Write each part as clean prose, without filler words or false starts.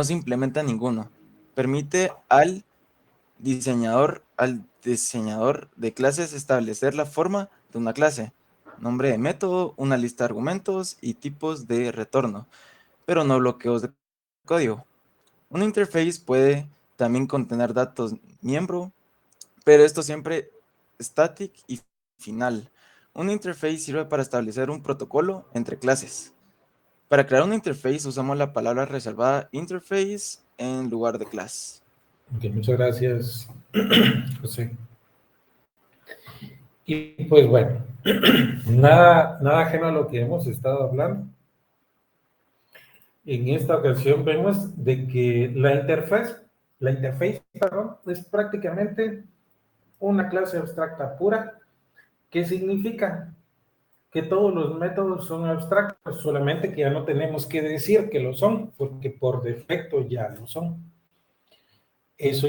no se implementa ninguno. Permite al diseñador de clases establecer la forma de una clase, nombre de método, una lista de argumentos y tipos de retorno, pero no bloqueos de código. Una interface puede también contener datos miembro, pero esto siempre static y final. Una interface sirve para establecer un protocolo entre clases. Para crear una interface usamos la palabra reservada interface en lugar de class. Ok, muchas gracias, José. Y pues bueno, nada ajeno a lo que hemos estado hablando. En esta ocasión vemos de que la interface, perdón, es prácticamente una clase abstracta pura, que significa que todos los métodos son abstractos, solamente que ya no tenemos que decir que lo son, porque por defecto ya lo son. ¿Eso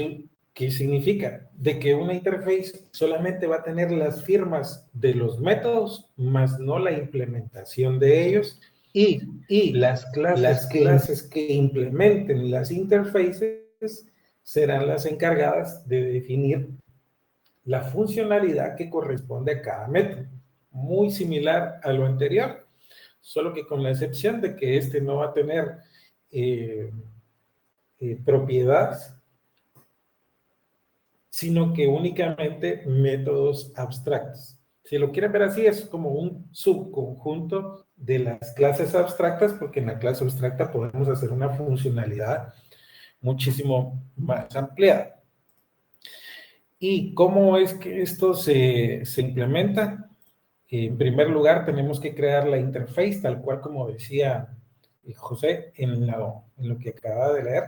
qué significa? De que una interface solamente va a tener las firmas de los métodos, más no la implementación de ellos, y las clases que implementen las interfaces serán las encargadas de definir la funcionalidad que corresponde a cada método. Muy similar a lo anterior, solo que con la excepción de que este no va a tener propiedades, sino que únicamente métodos abstractos. Si lo quieren ver así, es como un subconjunto de las clases abstractas, porque en la clase abstracta podemos hacer una funcionalidad muchísimo más ampliada. ¿Y cómo es que esto se implementa? En primer lugar, tenemos que crear la interface, tal cual como decía José en lo que acaba de leer.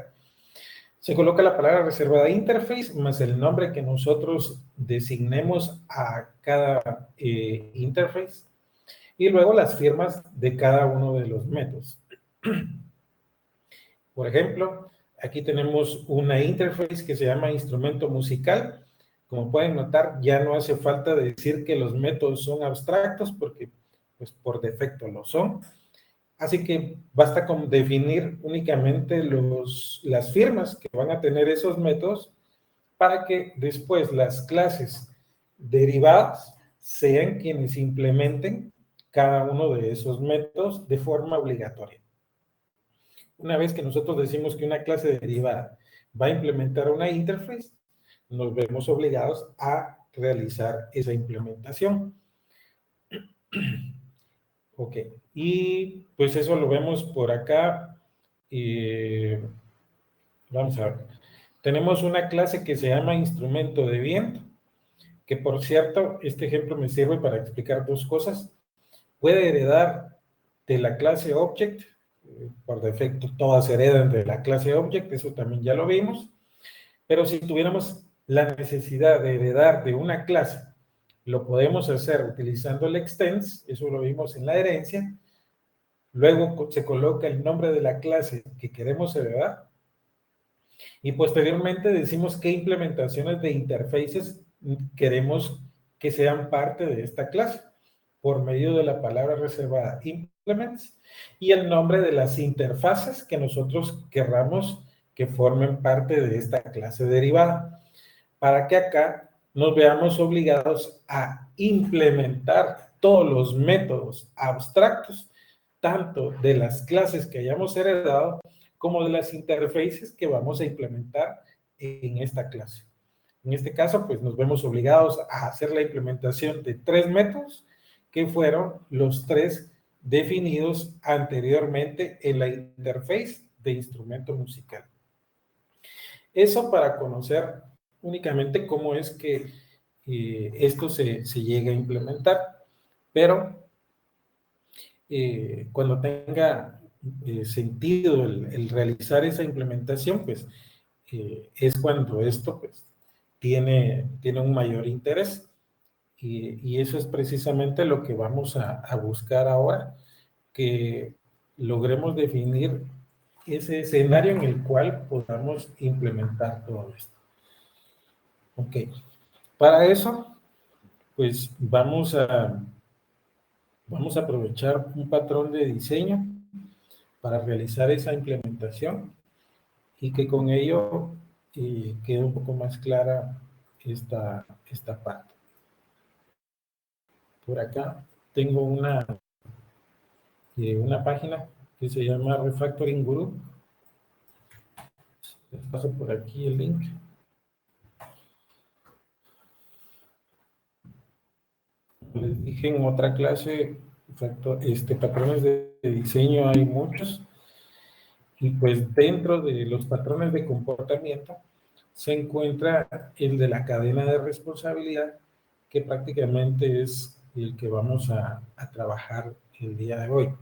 Se coloca la palabra reservada interface más el nombre que nosotros designemos a cada interface y luego las firmas de cada uno de los métodos. Por ejemplo, aquí tenemos una interface que se llama instrumento musical. Como pueden notar, ya no hace falta decir que los métodos son abstractos porque pues, por defecto lo son. Así que basta con definir únicamente las firmas que van a tener esos métodos para que después las clases derivadas sean quienes implementen cada uno de esos métodos de forma obligatoria. Una vez que nosotros decimos que una clase derivada va a implementar una interface, nos vemos obligados a realizar esa implementación. Ok, y pues eso lo vemos por acá. Vamos a ver. Tenemos una clase que se llama instrumento de viento, que por cierto, este ejemplo me sirve para explicar dos cosas. Puede heredar de la clase object, por defecto todas heredan de la clase object, eso también ya lo vimos, pero si tuviéramos la necesidad de heredar de una clase, lo podemos hacer utilizando el extends, eso lo vimos en la herencia, luego se coloca el nombre de la clase que queremos heredar, y posteriormente decimos qué implementaciones de interfaces queremos que sean parte de esta clase por medio de la palabra reservada implements y el nombre de las interfaces que nosotros querramos que formen parte de esta clase derivada, para que acá nos veamos obligados a implementar todos los métodos abstractos, tanto de las clases que hayamos heredado, como de las interfaces que vamos a implementar en esta clase. En este caso, pues nos vemos obligados a hacer la implementación de 3 métodos que fueron los 3 definidos anteriormente en la interface de instrumento musical. Eso para conocer únicamente cómo es que esto se llega a implementar, pero cuando tenga sentido el realizar esa implementación, pues es cuando esto pues, tiene un mayor interés. Y eso es precisamente lo que vamos a buscar ahora, que logremos definir ese escenario en el cual podamos implementar todo esto. Ok, para eso, pues vamos a aprovechar un patrón de diseño para realizar esa implementación. y que con ello quede un poco más clara esta parte. Por acá tengo una página que se llama Refactoring Group. Les paso por aquí el link. Les dije en otra clase, patrones de diseño hay muchos, y pues dentro de los patrones de comportamiento se encuentra el de la cadena de responsabilidad, que prácticamente es el que vamos a trabajar el día de hoy.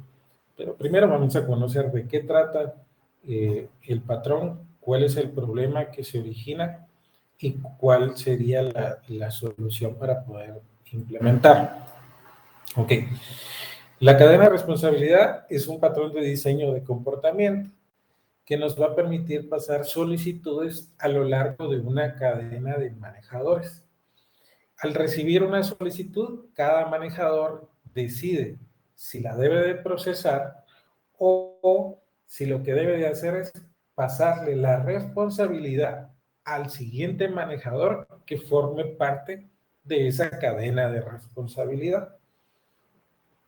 Pero primero vamos a conocer de qué trata el patrón, cuál es el problema que se origina y cuál sería la solución para poder implementar. Ok. La cadena de responsabilidad es un patrón de diseño de comportamiento que nos va a permitir pasar solicitudes a lo largo de una cadena de manejadores. Al recibir una solicitud, cada manejador decide si la debe de procesar o si lo que debe de hacer es pasarle la responsabilidad al siguiente manejador que forme parte de esa cadena de responsabilidad.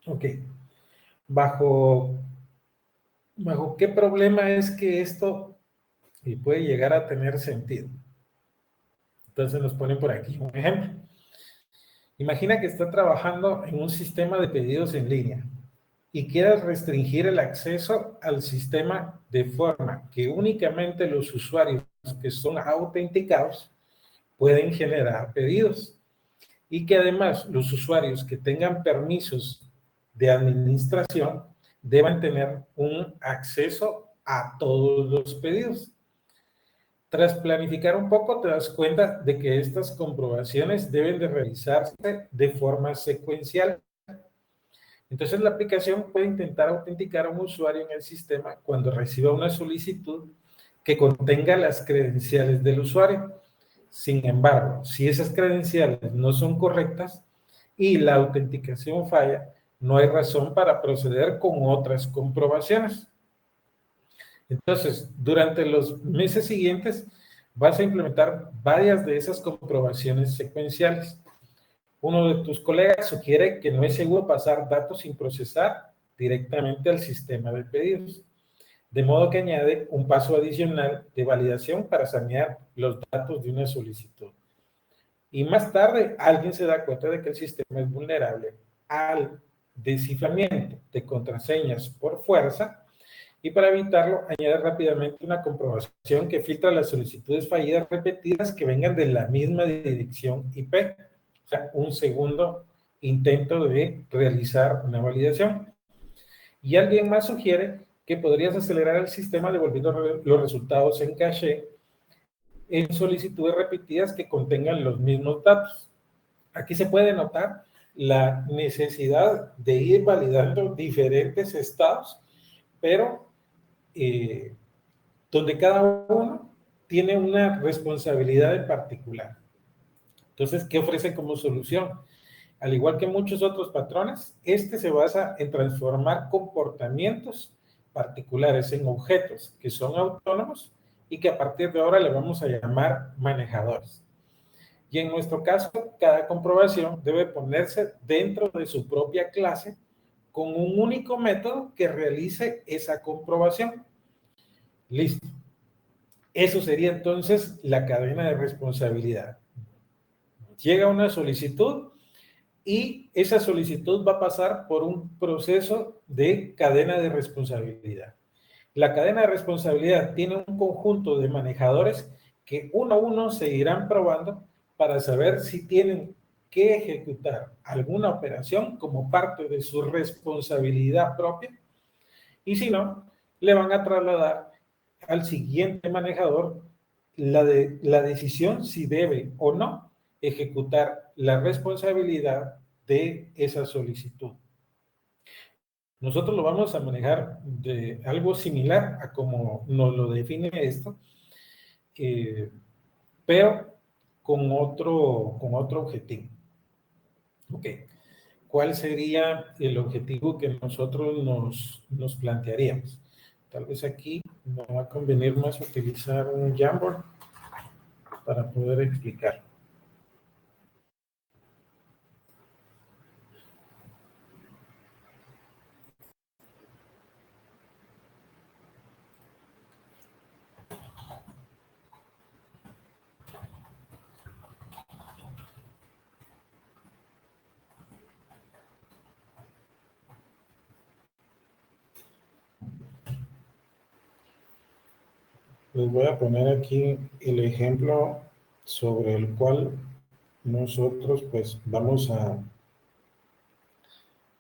Ok. ¿Bajo qué problema es que esto puede llegar a tener sentido? Entonces nos ponen por aquí un ejemplo. Imagina que está trabajando en un sistema de pedidos en línea y quieras restringir el acceso al sistema de forma que únicamente los usuarios que son autenticados pueden generar pedidos y que además los usuarios que tengan permisos de administración deban tener un acceso a todos los pedidos. Tras planificar un poco, te das cuenta de que estas comprobaciones deben de realizarse de forma secuencial. Entonces, la aplicación puede intentar autenticar a un usuario en el sistema cuando reciba una solicitud que contenga las credenciales del usuario. Sin embargo, si esas credenciales no son correctas y la autenticación falla, no hay razón para proceder con otras comprobaciones. Entonces, durante los meses siguientes, vas a implementar varias de esas comprobaciones secuenciales. Uno de tus colegas sugiere que no es seguro pasar datos sin procesar directamente al sistema de pedidos, de modo que añade un paso adicional de validación para sanear los datos de una solicitud. Y más tarde, alguien se da cuenta de que el sistema es vulnerable al desciframiento de contraseñas por fuerza, y para evitarlo, añade rápidamente una comprobación que filtra las solicitudes fallidas repetidas que vengan de la misma dirección IP. O sea, un segundo intento de realizar una validación. Y alguien más sugiere que podrías acelerar el sistema devolviendo los resultados en caché en solicitudes repetidas que contengan los mismos datos. Aquí se puede notar la necesidad de ir validando diferentes estados, pero donde cada uno tiene una responsabilidad en particular. Entonces, ¿qué ofrece como solución? Al igual que muchos otros patrones, este se basa en transformar comportamientos particulares en objetos que son autónomos y que a partir de ahora le vamos a llamar manejadores. Y en nuestro caso, cada comprobación debe ponerse dentro de su propia clase con un único método que realice esa comprobación. Listo. Eso sería entonces la cadena de responsabilidad. Llega una solicitud y esa solicitud va a pasar por un proceso de cadena de responsabilidad. La cadena de responsabilidad tiene un conjunto de manejadores que uno a uno se irán probando para saber si tienen que ejecutar alguna operación como parte de su responsabilidad propia, y si no, le van a trasladar al siguiente manejador la decisión si debe o no ejecutar la responsabilidad de esa solicitud. Nosotros lo vamos a manejar de algo similar a como nos lo define esto, pero con otro objetivo. Ok. ¿Cuál sería el objetivo que nosotros nos plantearíamos? Tal vez aquí me va a convenir más utilizar un Jamboard para poder explicar. Les voy a poner aquí el ejemplo sobre el cual nosotros pues vamos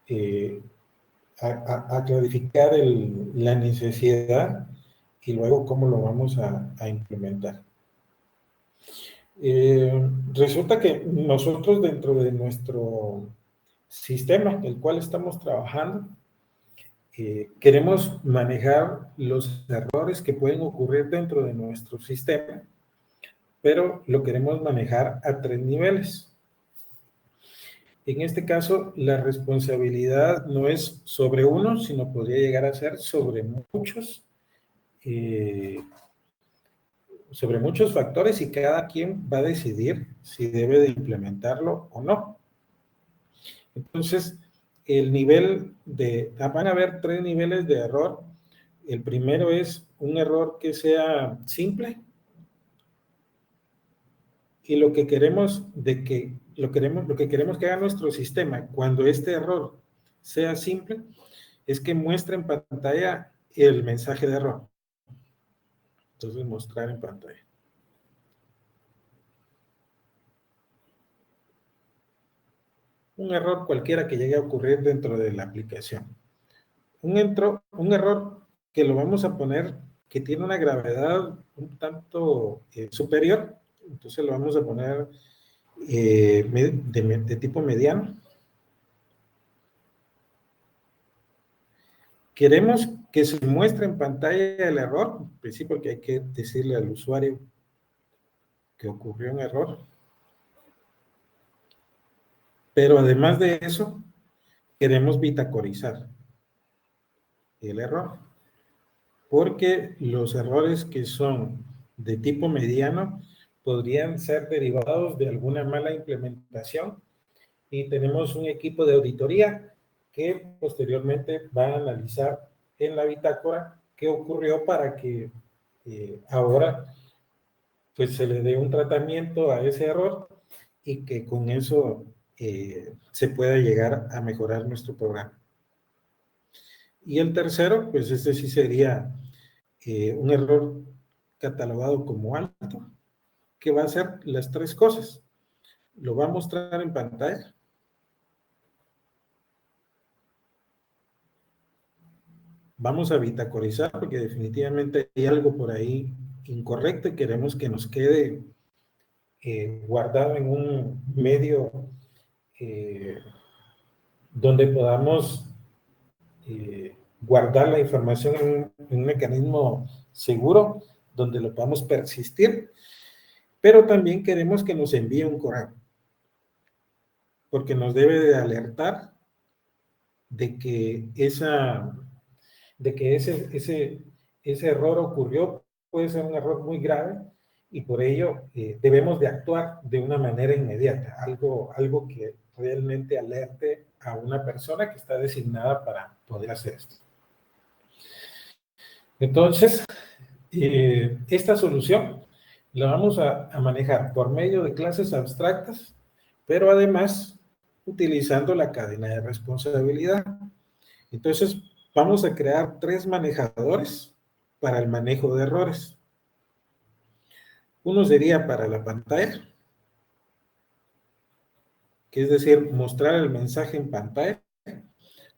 eh, a clarificar la necesidad y luego cómo lo vamos a implementar. Resulta que nosotros dentro de nuestro sistema, el cual estamos trabajando, queremos manejar los errores que pueden ocurrir dentro de nuestro sistema, pero lo queremos manejar a 3 niveles. En este caso, la responsabilidad no es sobre uno, sino podría llegar a ser sobre muchos factores y cada quien va a decidir si debe de implementarlo o no. Entonces, van a haber 3 niveles de error. El primero es un error que sea simple y lo que queremos que haga nuestro sistema cuando este error sea simple es que muestre en pantalla el mensaje de error. Entonces, mostrar en pantalla. Un error cualquiera que llegue a ocurrir dentro de la aplicación. Un error que lo vamos a poner que tiene una gravedad un tanto superior, entonces lo vamos a poner de tipo mediano. Queremos que se muestre en pantalla el error, en principio que hay que decirle al usuario que ocurrió un error. Pero además de eso, queremos bitacorizar el error. Porque los errores que son de tipo mediano podrían ser derivados de alguna mala implementación y tenemos un equipo de auditoría que posteriormente va a analizar en la bitácora qué ocurrió para que ahora pues se le dé un tratamiento a ese error y que con eso se pueda llegar a mejorar nuestro programa. Y el tercero, pues este sí sería un error catalogado como alto, que va a hacer las 3 cosas. Lo va a mostrar en pantalla. Vamos a bitacorizar porque definitivamente hay algo por ahí incorrecto y queremos que nos quede guardado en un medio donde podamos guardar la información en un mecanismo seguro, donde lo podamos persistir, pero también queremos que nos envíe un correo, porque nos debe de alertar de que ese error ocurrió, puede ser un error muy grave y por ello debemos de actuar de una manera inmediata, algo que realmente alerte a una persona que está designada para poder hacer esto. Entonces, esta solución la vamos a manejar por medio de clases abstractas, pero además utilizando la cadena de responsabilidad. Entonces, vamos a crear 3 manejadores para el manejo de errores. Uno sería para la pantalla, que es decir, mostrar el mensaje en pantalla.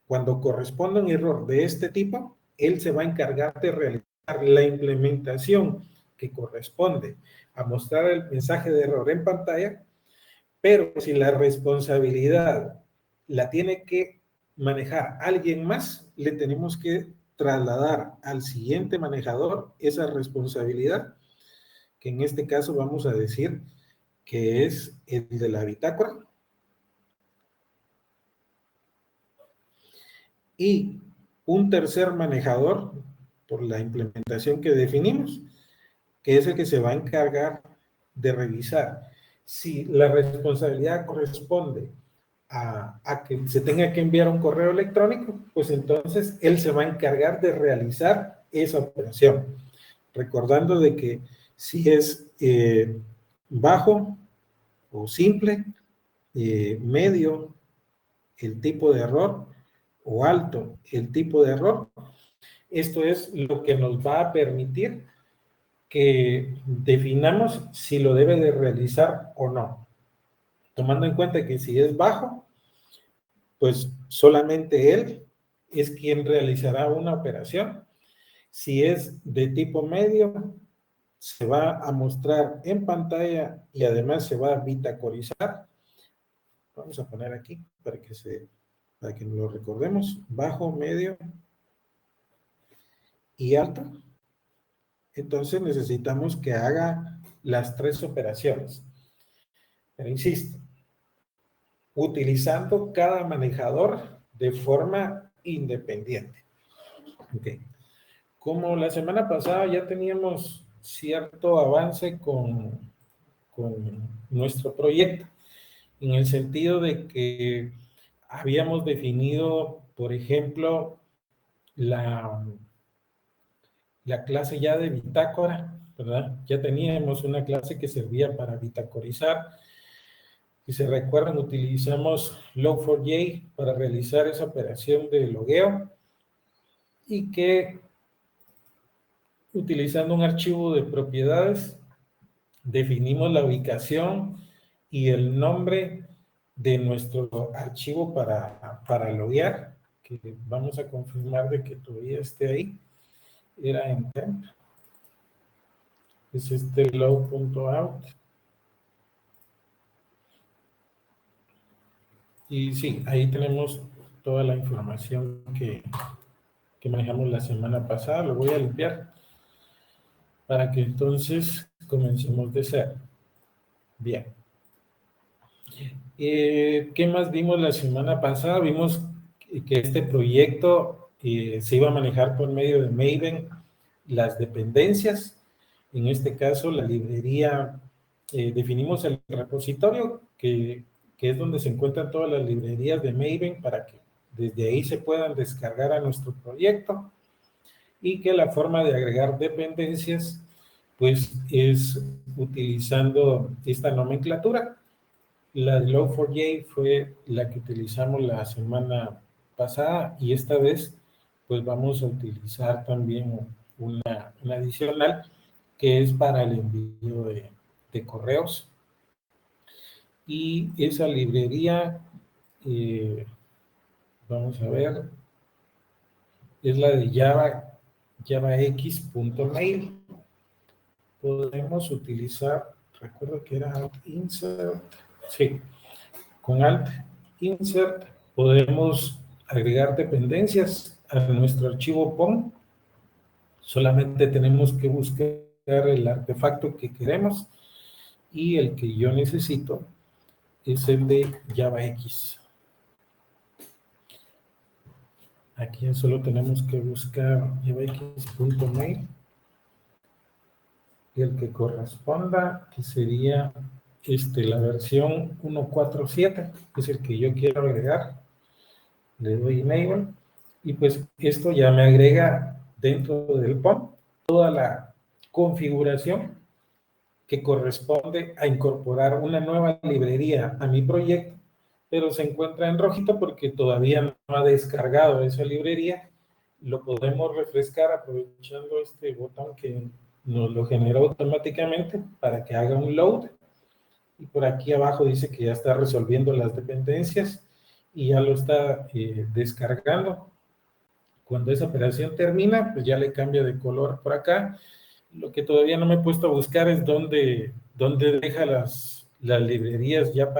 Cuando corresponda un error de este tipo, él se va a encargar de realizar la implementación que corresponde a mostrar el mensaje de error en pantalla, pero si la responsabilidad la tiene que manejar alguien más, le tenemos que trasladar al siguiente manejador esa responsabilidad, que en este caso vamos a decir que es el de la bitácora. Y un tercer manejador por la implementación que definimos, que es el que se va a encargar de revisar. Si la responsabilidad corresponde a que se tenga que enviar un correo electrónico, pues entonces él se va a encargar de realizar esa operación. Recordando de que si es bajo o simple, medio, el tipo de error, o alto, el tipo de error, esto es lo que nos va a permitir que definamos si lo debe de realizar o no. Tomando en cuenta que si es bajo, pues solamente él es quien realizará una operación. Si es de tipo medio, se va a mostrar en pantalla y además se va a bitacorizar. Vamos a poner aquí para que lo recordemos. Bajo, medio y alto. Entonces necesitamos que haga las tres operaciones. Pero insisto, utilizando cada manejador de forma independiente. Okay. Como la semana pasada ya teníamos cierto avance con nuestro proyecto, en el sentido de que habíamos definido, por ejemplo, la clase ya de bitácora, ¿verdad? Ya teníamos una clase que servía para bitacorizar. Si se recuerdan, utilizamos Log4j para realizar esa operación de logueo y que utilizando un archivo de propiedades definimos la ubicación y el nombre de nuestro archivo para loguear, que vamos a confirmar de que todavía esté ahí. Era en temp. Es este log.out. Y sí, ahí tenemos toda la información que manejamos la semana pasada. Lo voy a limpiar para que entonces comencemos de cero. Bien. ¿Qué más vimos la semana pasada? Vimos que este proyecto se iba a manejar por medio de Maven las dependencias. En este caso, la librería, definimos el repositorio que es donde se encuentran todas las librerías de Maven para que desde ahí se puedan descargar a nuestro proyecto y que la forma de agregar dependencias pues es utilizando esta nomenclatura. La de Log4j fue la que utilizamos la semana pasada y esta vez pues vamos a utilizar también una adicional que es para el envío de correos. Y esa librería, vamos a ver, es la de javax.mail. Podemos utilizar, recuerdo que era alt insert, sí, con alt insert podemos agregar dependencias a nuestro archivo POM. Solamente tenemos que buscar el artefacto que queremos y el que yo necesito es el de JavaX. Aquí solo tenemos que buscar javax.mail y el que corresponda, que sería la versión 1.4.7, que es el que yo quiero agregar. Le doy enable y pues esto ya me agrega dentro del POM toda la configuración que corresponde a incorporar una nueva librería a mi proyecto, pero se encuentra en rojito porque todavía no ha descargado esa librería. Lo podemos refrescar aprovechando este botón que nos lo generó automáticamente para que haga un load. Y por aquí abajo dice que ya está resolviendo las dependencias y ya lo está descargando. Cuando esa operación termina, pues ya le cambia de color por acá. Lo que todavía no me he puesto a buscar es dónde deja las librerías ya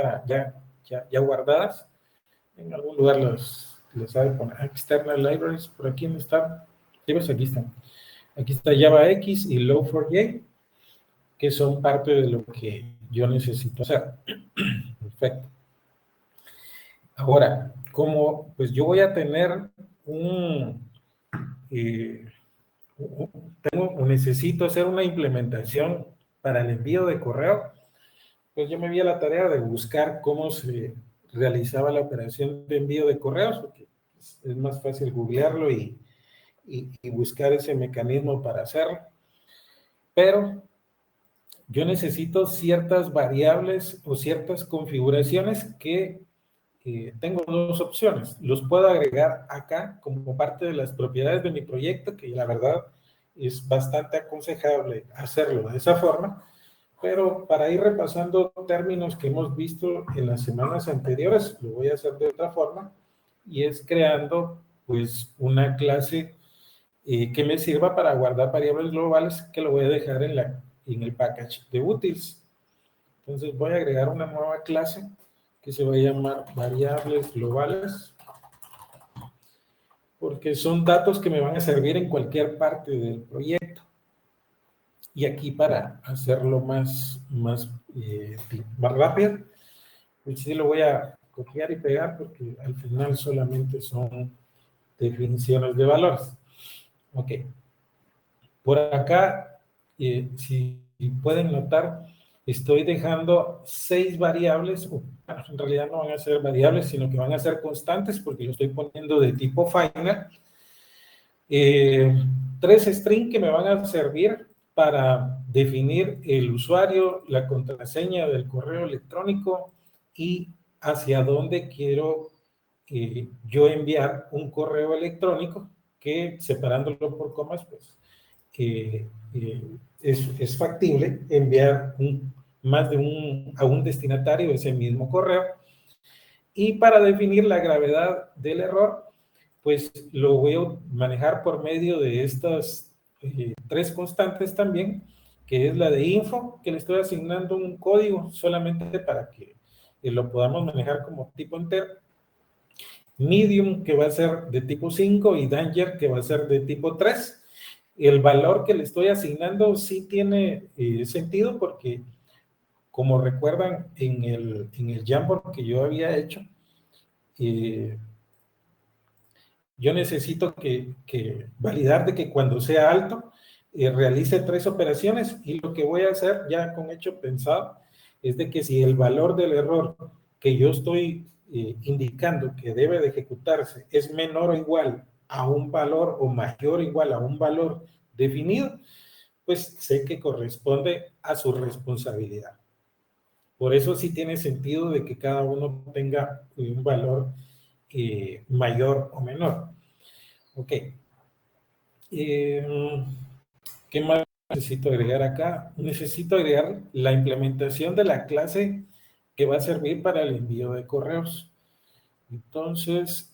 guardadas. En algún lugar los sabe poner. External Libraries, por aquí no están. Sí, pues aquí están. Aquí está JavaX y Log4j, que son parte de lo que yo necesito hacer. Perfecto. Ahora, como pues yo voy a tener un tengo o necesito hacer una implementación para el envío de correo, pues yo me di a la tarea de buscar cómo se realizaba la operación de envío de correos, porque es más fácil googlearlo y buscar ese mecanismo para hacerlo. Pero yo necesito ciertas variables o ciertas configuraciones que tengo dos opciones. Los puedo agregar acá como parte de las propiedades de mi proyecto, que la verdad es bastante aconsejable hacerlo de esa forma, pero para ir repasando términos que hemos visto en las semanas anteriores, lo voy a hacer de otra forma, y es creando pues una clase que me sirva para guardar variables globales, que lo voy a dejar en el package de utils. Entonces voy a agregar una nueva clase que se va a llamar variables globales, porque son datos que me van a servir en cualquier parte del proyecto. Y aquí, para hacerlo más rápido, pues sí lo voy a copiar y pegar, porque al final solamente son definiciones de valores. Ok. Por acá, si pueden notar, estoy dejando 6 variables, en realidad no van a ser variables, sino que van a ser constantes, porque lo estoy poniendo de tipo final. 3 strings que me van a servir para definir el usuario, la contraseña del correo electrónico y hacia dónde quiero yo enviar un correo electrónico, que separándolo por comas, pues es factible enviar más de a un destinatario ese mismo correo. Y para definir la gravedad del error, pues lo voy a manejar por medio de estas 3 constantes también, que es la de info, que le estoy asignando un código solamente para que lo podamos manejar como tipo entero. Medium, que va a ser de tipo 5, y danger, que va a ser de tipo 3. El valor que le estoy asignando sí tiene sentido, porque como recuerdan en el Jamboard que yo había hecho, yo necesito que validar de que cuando sea alto realice 3 operaciones, y lo que voy a hacer ya con hecho pensado es de que si el valor del error que yo estoy indicando que debe de ejecutarse es menor o igual a un valor o mayor o igual a un valor definido, pues sé que corresponde a su responsabilidad. Por eso sí tiene sentido de que cada uno tenga un valor mayor o menor. Ok. ¿Qué más necesito agregar acá? Necesito agregar la implementación de la clase que va a servir para el envío de correos. Entonces,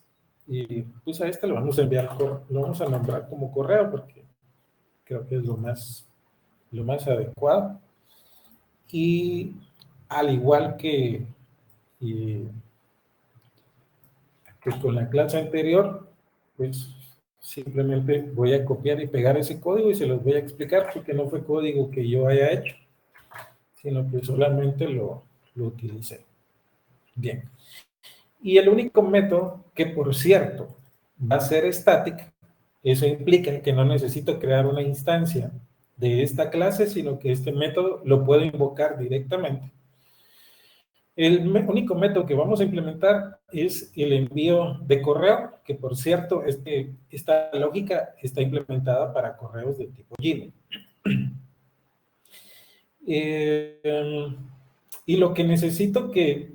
pues a este lo vamos a enviar, lo vamos a nombrar como correo, porque creo que es lo más adecuado. Y al igual que con la clase anterior, pues simplemente voy a copiar y pegar ese código y se los voy a explicar, porque no fue código que yo haya hecho, sino que solamente lo utilicé. Bien. Y el único método que, por cierto, va a ser static, eso implica que no necesito crear una instancia de esta clase, sino que este método lo puedo invocar directamente. El único método que vamos a implementar es el envío de correo, que por cierto, esta lógica está implementada para correos de tipo Gmail. Y lo que necesito que,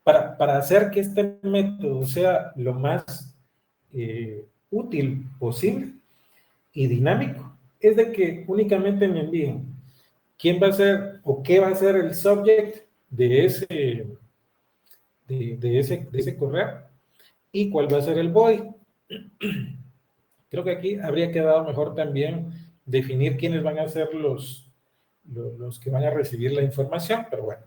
para hacer que este método sea lo más útil posible y dinámico, es de que únicamente me envíen quién va a ser o qué va a ser el subject de ese correo y cuál va a ser el body. Creo que aquí habría quedado mejor también definir quiénes van a ser los que van a recibir la información, pero bueno.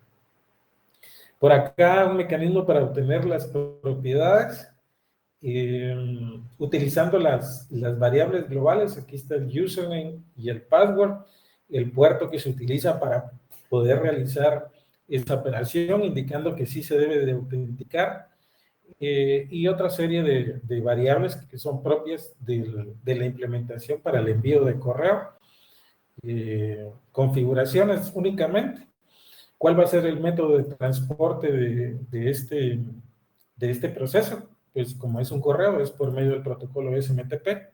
Por acá un mecanismo para obtener las propiedades, utilizando las variables globales. Aquí está el username y el password, el puerto que se utiliza para poder realizar esta operación, indicando que sí se debe de autenticar. y otra serie de variables que son propias de la implementación para el envío de correo. Configuraciones únicamente. ¿Cuál va a ser el método de transporte de este proceso? Pues como es un correo, es por medio del protocolo SMTP.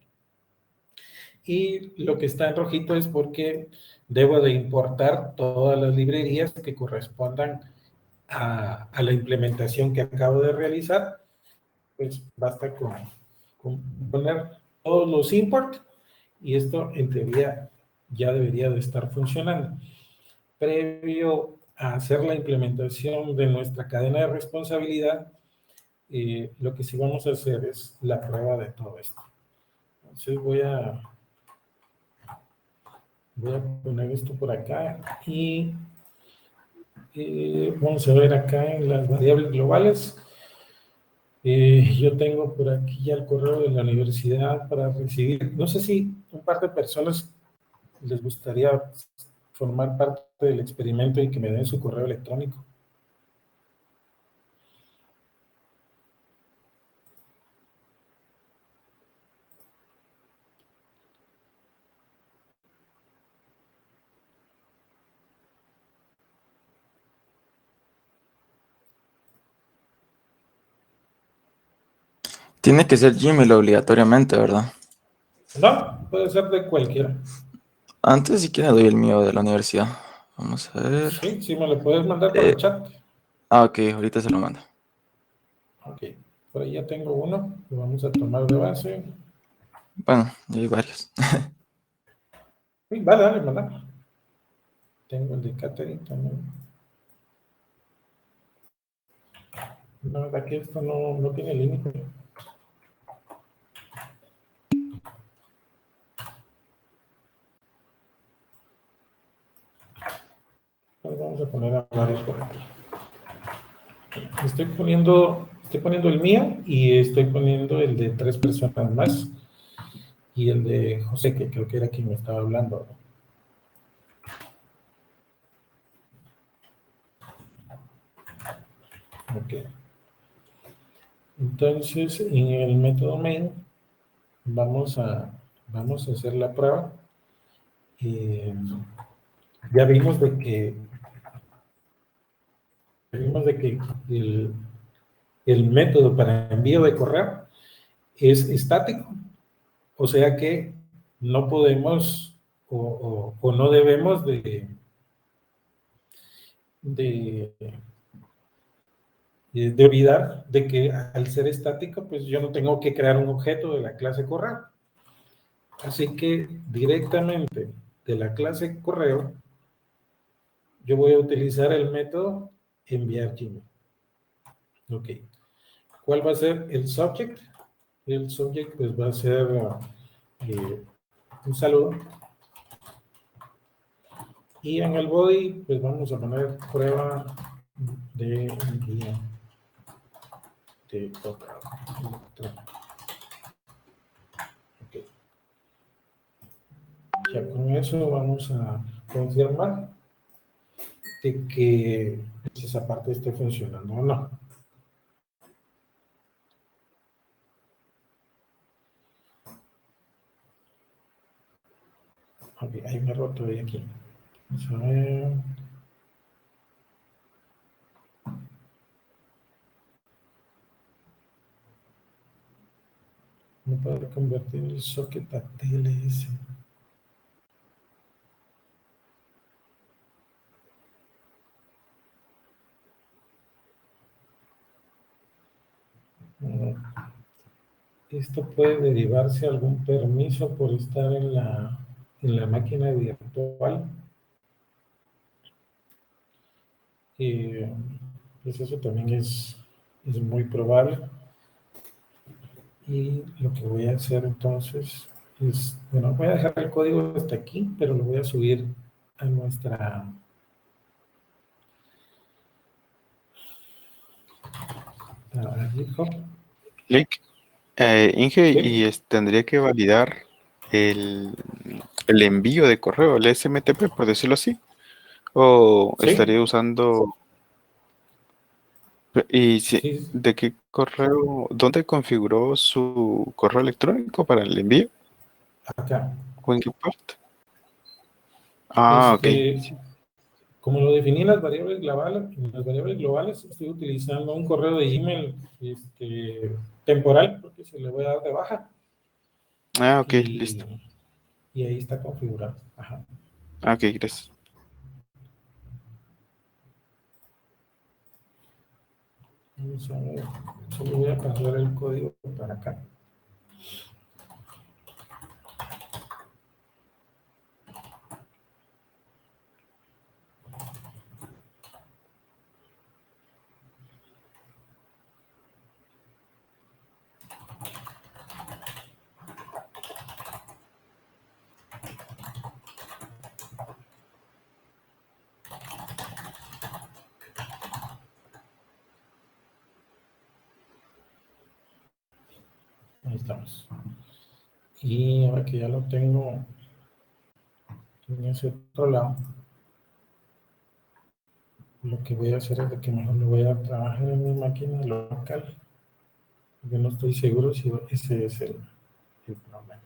Y lo que está en rojito es porque debo de importar todas las librerías que correspondan a la implementación que acabo de realizar. Pues basta con poner todos los import y esto en teoría ya debería de estar funcionando. Previo a hacer la implementación de nuestra cadena de responsabilidad, lo que sí vamos a hacer es la prueba de todo esto. Entonces voy a poner esto por acá y vamos a ver acá en las variables globales. Yo tengo por aquí ya el correo de la universidad para recibir. No sé si un par de personas les gustaría formar parte del experimento y que me den su correo electrónico. Tiene que ser Gmail obligatoriamente, ¿verdad? No, puede ser de cualquiera. Antes, si quiere, doy el mío de la universidad. Vamos a ver. Sí, sí, me lo puedes mandar por el chat. Ok, ahorita se lo mando. Ok, por ahí ya tengo uno, lo vamos a tomar de base. Bueno, ya hay varios. Sí, vale, dale, manda. Tengo el de Catherine también. La verdad que esto no tiene límite. Pues vamos a poner a varios por aquí. Estoy poniendo el mío y estoy poniendo el de 3 personas más y el de José, que creo que era quien me estaba hablando. Ok. Entonces, en el método main vamos a hacer la prueba. Ya vimos de que el método para envío de correo es estático, o sea que no podemos o no debemos de olvidar de que al ser estático, pues yo no tengo que crear un objeto de la clase correo. Así que directamente de la clase correo, yo voy a utilizar el método enviar Gmail. Ok. ¿Cuál va a ser el subject? El subject pues va a ser un saludo. Y en el body pues vamos a poner prueba de envío de correo electrónico. Okay. Ya con eso vamos a confirmar de que esa parte esté funcionando o no. Ok, hay un error todavía aquí. Vamos a ver. No puedo convertir el socket a TLS. Esto puede derivarse a algún permiso por estar en la máquina virtual. Pues eso también es muy probable. Y lo que voy a hacer entonces es, bueno, voy a dejar el código hasta aquí, pero lo voy a subir a nuestra GitHub. Link, Inge, ¿Sí? y tendría que validar el, el envío de correo, el SMTP, por decirlo así, o ¿Sí? estaría usando, y Sí. de qué correo, ¿dónde configuró su correo electrónico para el envío? Acá. ¿O en qué parte? Ah, ok. Como lo definí en las variables globales, estoy utilizando un correo de Gmail temporal, porque se le voy a dar de baja. Ah, ok, Y, listo. y ahí está configurado. Ajá. Ah, ok, gracias. Vamos a ver, solo voy a pasar el código para acá. Ahí estamos. Y ahora que ya lo tengo en ese otro lado, lo que voy a hacer es de que mejor lo voy a trabajar en mi máquina local. Yo no estoy seguro si ese es el problema.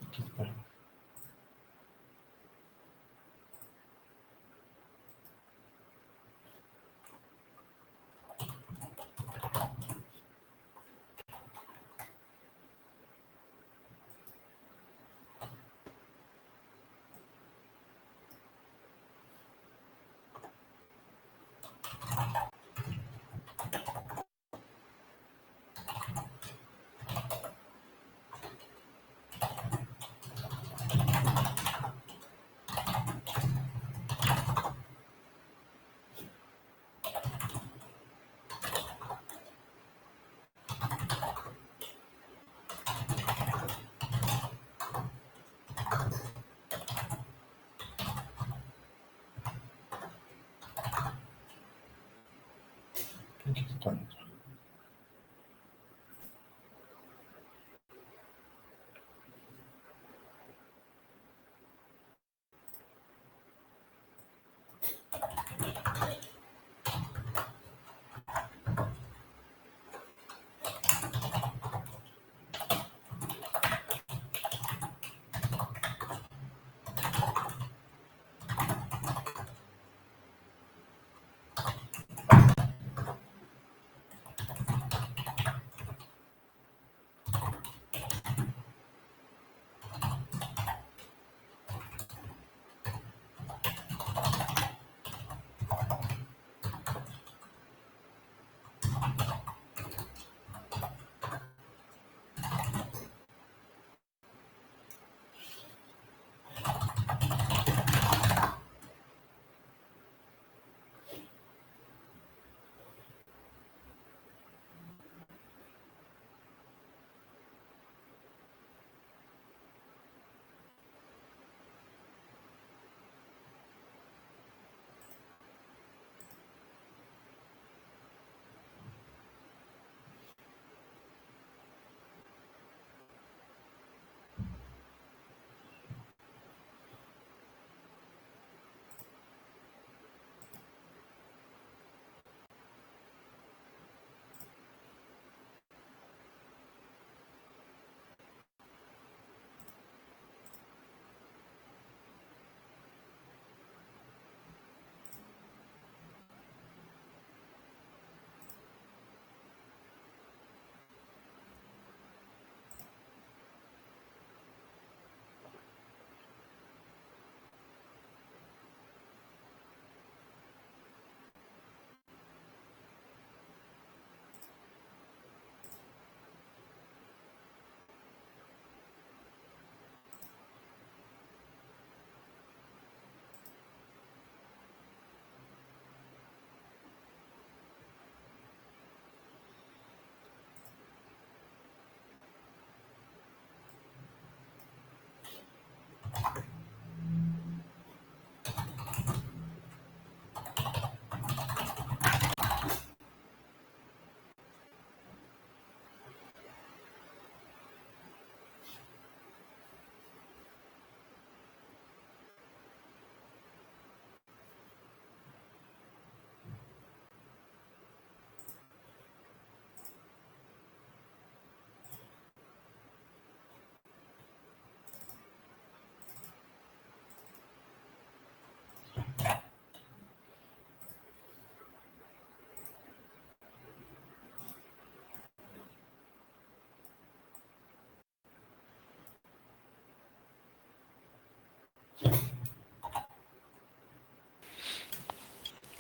Aquí está.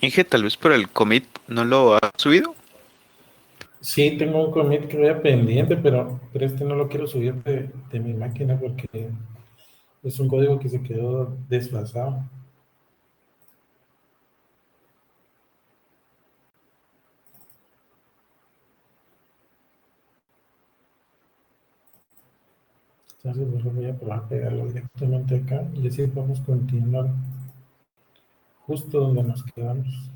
Inge, tal vez por el commit no lo ha subido. Sí, tengo un commit que vea pendiente, pero este no lo quiero subir de mi máquina porque es un código que se quedó desfasado. Entonces, pues, lo voy a probar a pegarlo directamente acá y así vamos a continuar justo donde nos quedamos.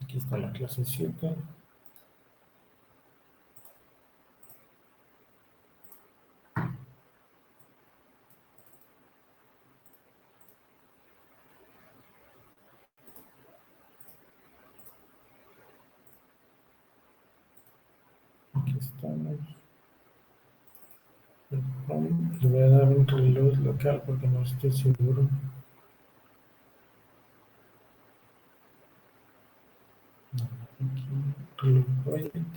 Aquí está la clase 7. Aquí estamos. Le voy a dar un reload local porque no estoy seguro. Aquí, reload project.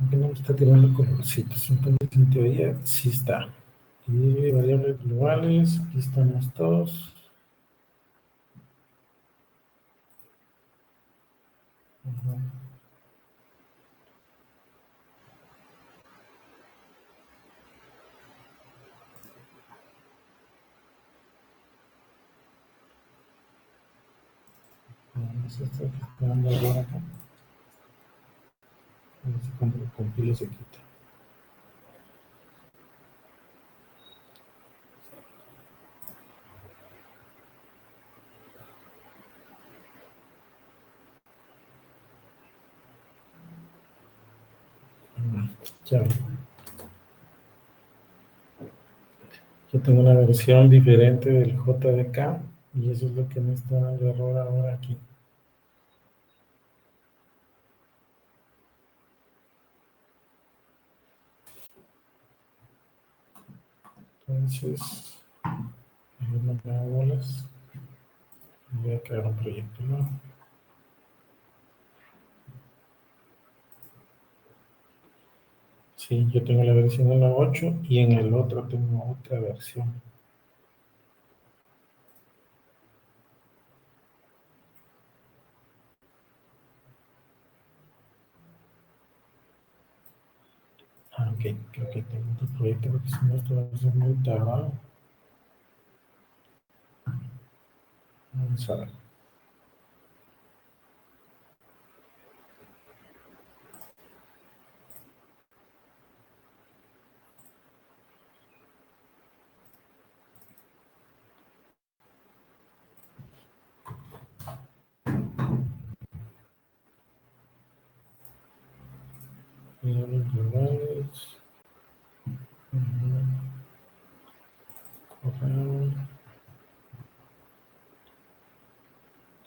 Aquí no me está tirando colorcitos, entonces en teoría sí está. Y variables globales, aquí estamos todos. Ajá. Vamos a estar esperando ahora acá. A ver si cuando lo compilo se quita. Ya, yo tengo una versión diferente del JDK y eso es lo que me está dando error ahora aquí. Entonces, no me hago bolas. Voy a crear un proyecto nuevo. Sí, yo tengo la versión 1.8 y en el otro tengo otra versión. Ah, ok, creo que tengo otro proyecto porque si no esto va a ser muy tardado. Vamos a ver. Variables globales. Correo.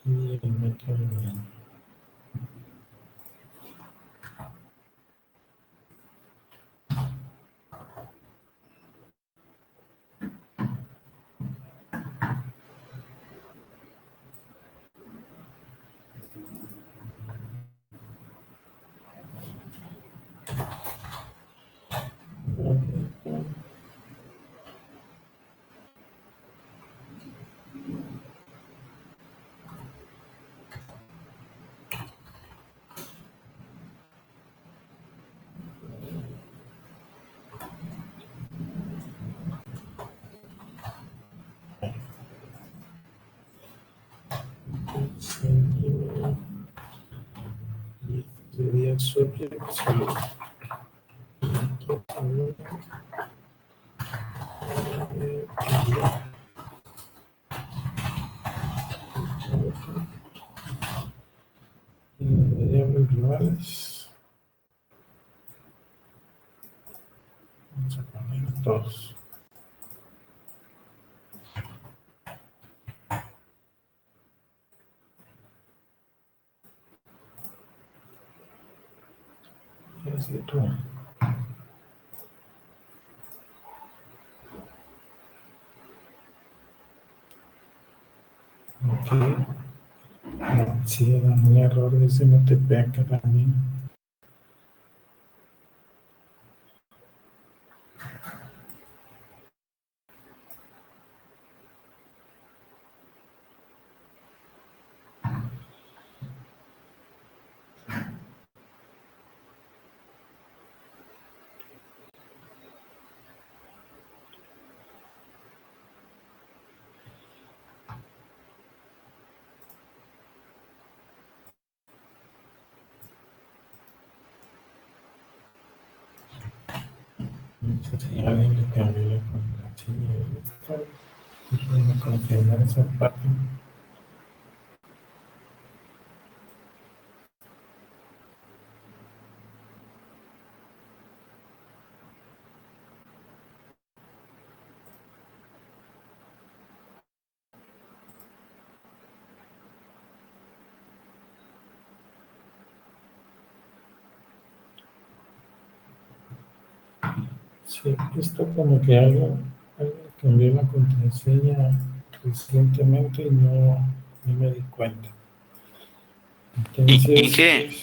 Y el método de y sería subject salud. Y variables globales. Vamos a poner dos. Y así todo. Ok. No, sí, da un error de SMTP acá también. cambié la contraseña de esta. Déjenme confirmar esa parte. Sí, esto como que algo cambié la contraseña recientemente y no me di cuenta. ¿Y Entonces, qué?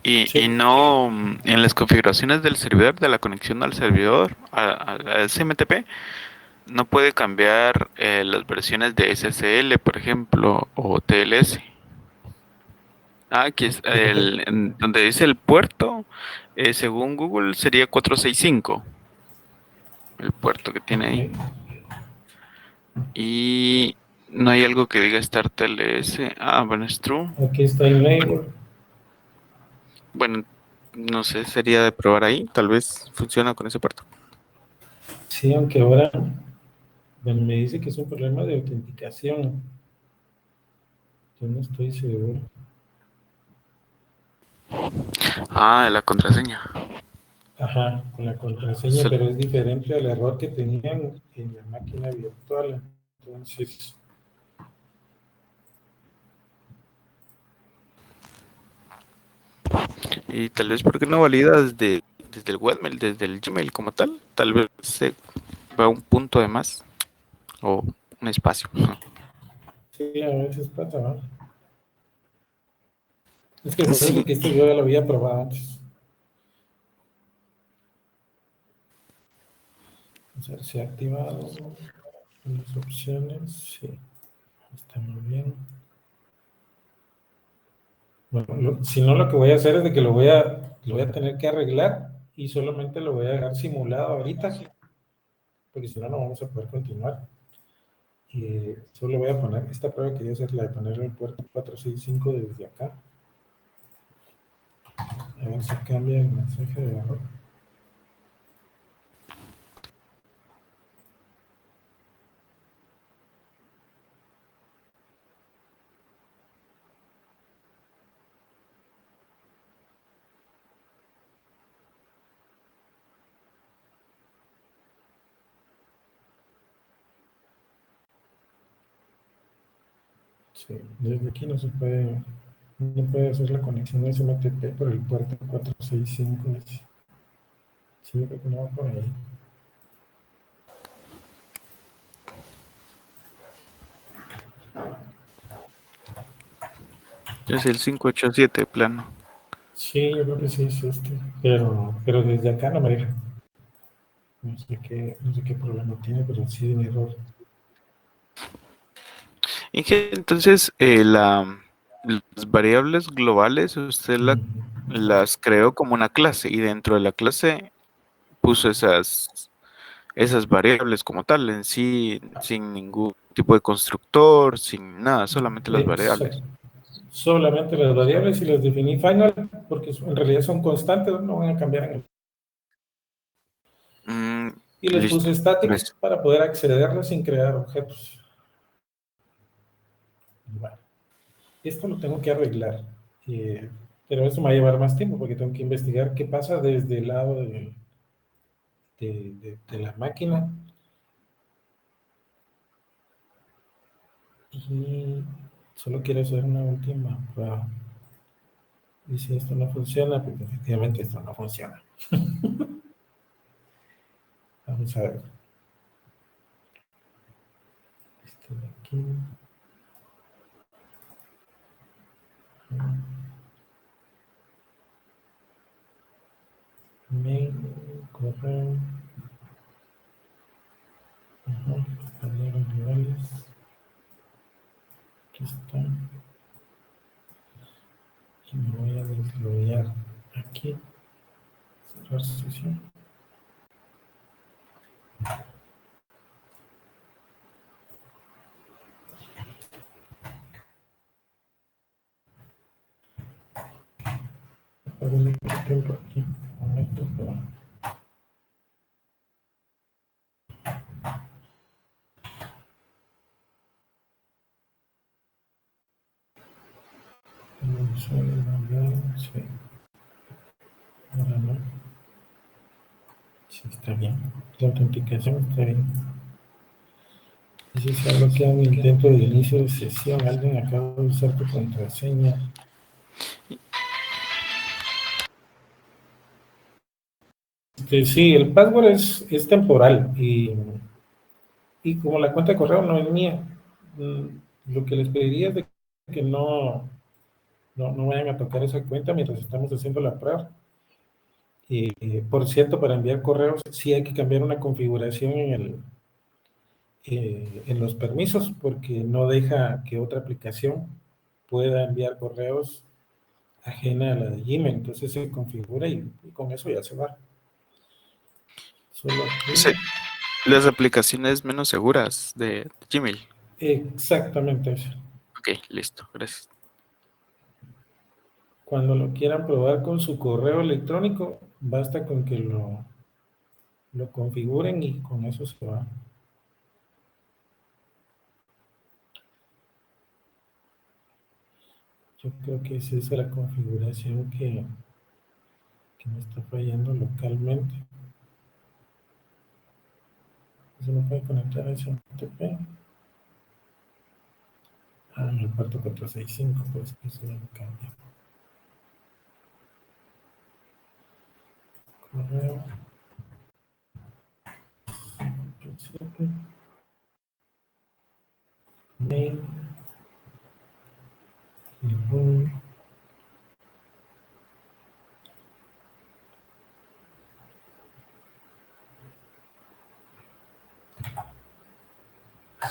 Y sí, no en las configuraciones del servidor, de la conexión al servidor, a SMTP, no puede cambiar las versiones de SSL, por ejemplo, o TLS. Ah, aquí es donde dice el puerto, según Google sería 465, el puerto que tiene ahí. ok, Y no hay algo que diga Start TLS. Ah, bueno, es true. aquí está el label. Bueno, no sé, sería de probar ahí. Tal vez funciona con ese puerto. Sí, aunque ahora bueno, me dice que es un problema de autenticación. Yo no estoy seguro. Ah, de la contraseña. Ajá, con la contraseña, Sol- pero es diferente al error que tenían en la máquina virtual. Entonces, Y tal vez porque no valida desde el webmail, desde el Gmail como tal. Tal vez se va un punto de más o un espacio. sí, a veces pasa, ¿no? Es que por eso Sí, que esto yo ya lo había probado antes. O sea, se ha activado las opciones, sí, está muy bien. Bueno, si no, lo que voy a hacer es de que lo voy a tener que arreglar y solamente lo voy a dejar simulado ahorita, porque si no, no vamos a poder continuar. Y solo voy a poner, esta prueba quería hacer la de poner el puerto 465 desde acá. A ver si cambia el mensaje de error. Sí, desde aquí no puede hacer la conexión de SMTP por el puerto 465. Sí, yo creo que no va por ahí. es el 587 plano. Sí, yo creo que sí es este, pero desde acá no me deja. No sé qué problema tiene, pero sí tiene error. Y que entonces las variables globales usted las creó como una clase y dentro de la clase puso esas variables como tal en sí, sin ningún tipo de constructor, sin nada, solamente las variables. Exacto. Solamente las variables y las definí final, porque en realidad son constantes, no van a cambiar en el. Mm, Y les listo. puse static Gracias. para poder accederlas sin crear objetos. Bueno, esto lo tengo que arreglar, eh, pero eso me va a llevar más tiempo porque tengo que investigar qué pasa desde el lado de la máquina. Y solo quiero hacer una última prueba. Y si esto no funciona, pues efectivamente esto no funciona. Vamos a ver. Esto de aquí. Mail, correo. Ajá, cambiar los niveles. Aquí está. Y me voy a desbloquear aquí. Cerrar sesión. Apago un tiempo aquí. Un momento, pero Sí. Ahora no. Sí, está bien. La autenticación está bien. Dice, se ha bloqueado un intento de inicio de sesión. Alguien acaba de usar tu contraseña. Sí, el password es temporal y como la cuenta de correo no es mía, lo que les pediría es de que no vayan a tocar esa cuenta mientras estamos haciendo la prueba. Por cierto, para enviar correos sí hay que cambiar una configuración en los permisos porque no deja que otra aplicación pueda enviar correos ajena a la de Gmail. Entonces se configura y con eso ya se va. Solo aquí. Sí, las aplicaciones menos seguras de Gmail. Exactamente eso. Ok, listo, gracias. Cuando lo quieran probar con su correo electrónico, basta con que lo configuren y con eso se va. Yo creo que es esa la configuración que me está fallando localmente. ¿Se no puede conectar a SMTP? En el puerto 465, pues que se lo cambia. Correo. Mail. Ningún.